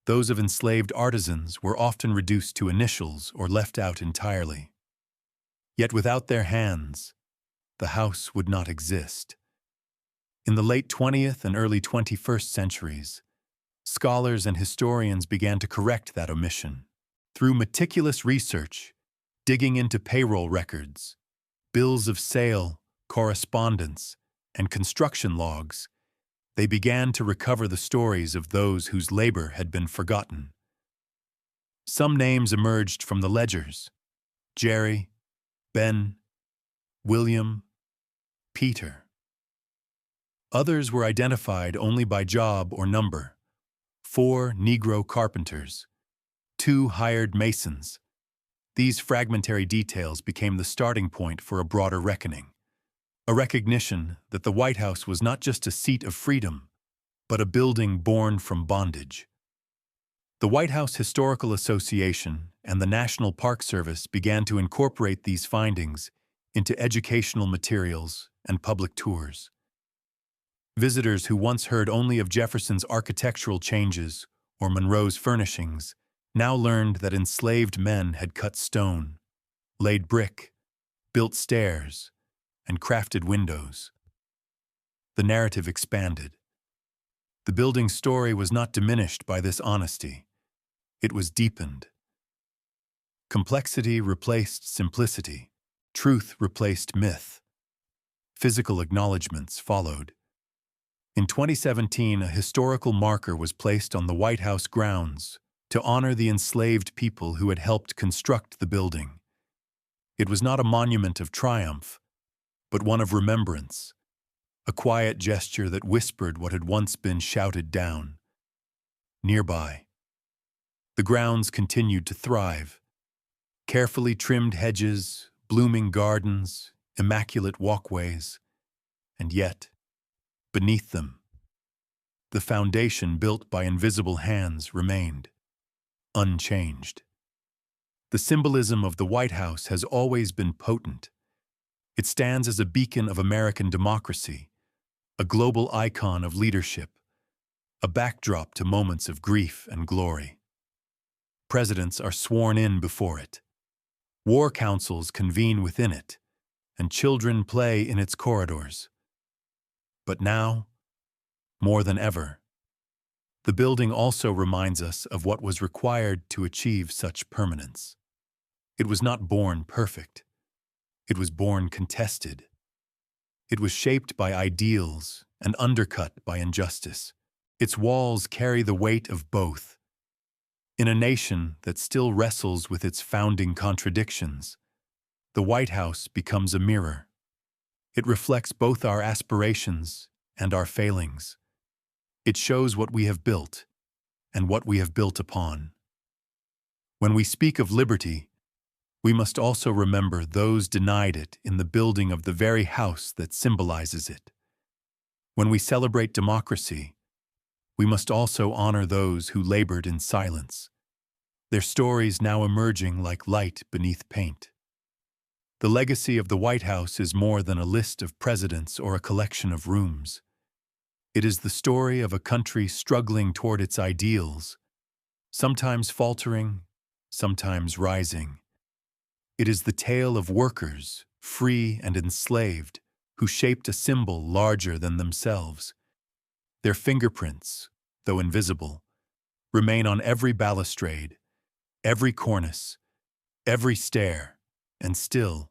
A: Those of enslaved artisans were often reduced to initials or left out entirely. Yet without their hands, the house would not exist. In the late 20th and early 21st centuries, scholars and historians began to correct that omission. Through meticulous research, digging into payroll records, bills of sale, correspondence, and construction logs, they began to recover the stories of those whose labor had been forgotten. Some names emerged from the ledgers: Jerry, Ben, William, Peter. Others were identified only by job or number: 4 Negro carpenters, 2 hired masons. These fragmentary details became the starting point for a broader reckoning, a recognition that the White House was not just a seat of freedom, but a building born from bondage. The White House Historical Association and the National Park Service began to incorporate these findings into educational materials and public tours. Visitors who once heard only of Jefferson's architectural changes or Monroe's furnishings now learned that enslaved men had cut stone, laid brick, built stairs, and crafted windows. The narrative expanded. The building's story was not diminished by this honesty. It was deepened. Complexity replaced simplicity. Truth replaced myth. Physical acknowledgments followed. In 2017, a historical marker was placed on the White House grounds to honor the enslaved people who had helped construct the building. It was not a monument of triumph, but one of remembrance, a quiet gesture that whispered what had once been shouted down. Nearby, the grounds continued to thrive. Carefully trimmed hedges, blooming gardens, immaculate walkways, and yet, beneath them, the foundation built by invisible hands remained unchanged. The symbolism of the White House has always been potent. It stands as a beacon of American democracy, a global icon of leadership, a backdrop to moments of grief and glory. Presidents are sworn in before it. War councils convene within it, and children play in its corridors. But now, more than ever, the building also reminds us of what was required to achieve such permanence. It was not born perfect. It was born contested. It was shaped by ideals and undercut by injustice. Its walls carry the weight of both. In a nation that still wrestles with its founding contradictions, the White House becomes a mirror. It reflects both our aspirations and our failings. It shows what we have built and what we have built upon. When we speak of liberty, we must also remember those denied it in the building of the very house that symbolizes it. When we celebrate democracy, we must also honor those who labored in silence, their stories now emerging like light beneath paint. The legacy of the White House is more than a list of presidents or a collection of rooms. It is the story of a country struggling toward its ideals, sometimes faltering, sometimes rising. It is the tale of workers, free and enslaved, who shaped a symbol larger than themselves. Their fingerprints, though invisible, remain on every balustrade, every cornice, every stair, and still,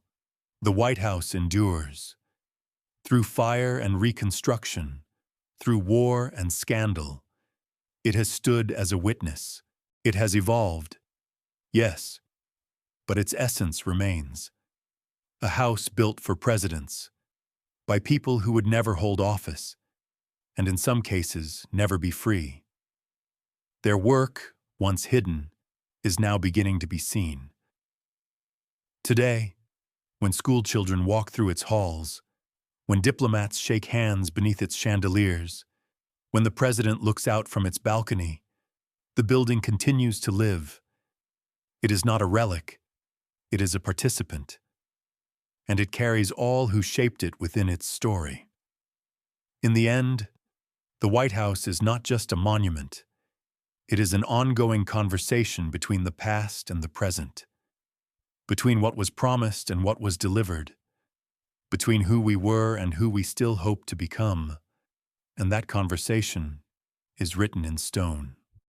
A: the White House endures. Through fire and reconstruction, through war and scandal, it has stood as a witness. It has evolved, yes, but its essence remains. A house built for presidents, by people who would never hold office, and in some cases, never be free. Their work, once hidden, is now beginning to be seen. Today, when schoolchildren walk through its halls, when diplomats shake hands beneath its chandeliers, when the president looks out from its balcony, the building continues to live. It is not a relic, it is a participant, and it carries all who shaped it within its story. In the end, the White House is not just a monument, it is an ongoing conversation between the past and the present, between what was promised and what was delivered, between who we were and who we still hope to become, and that conversation is written in stone.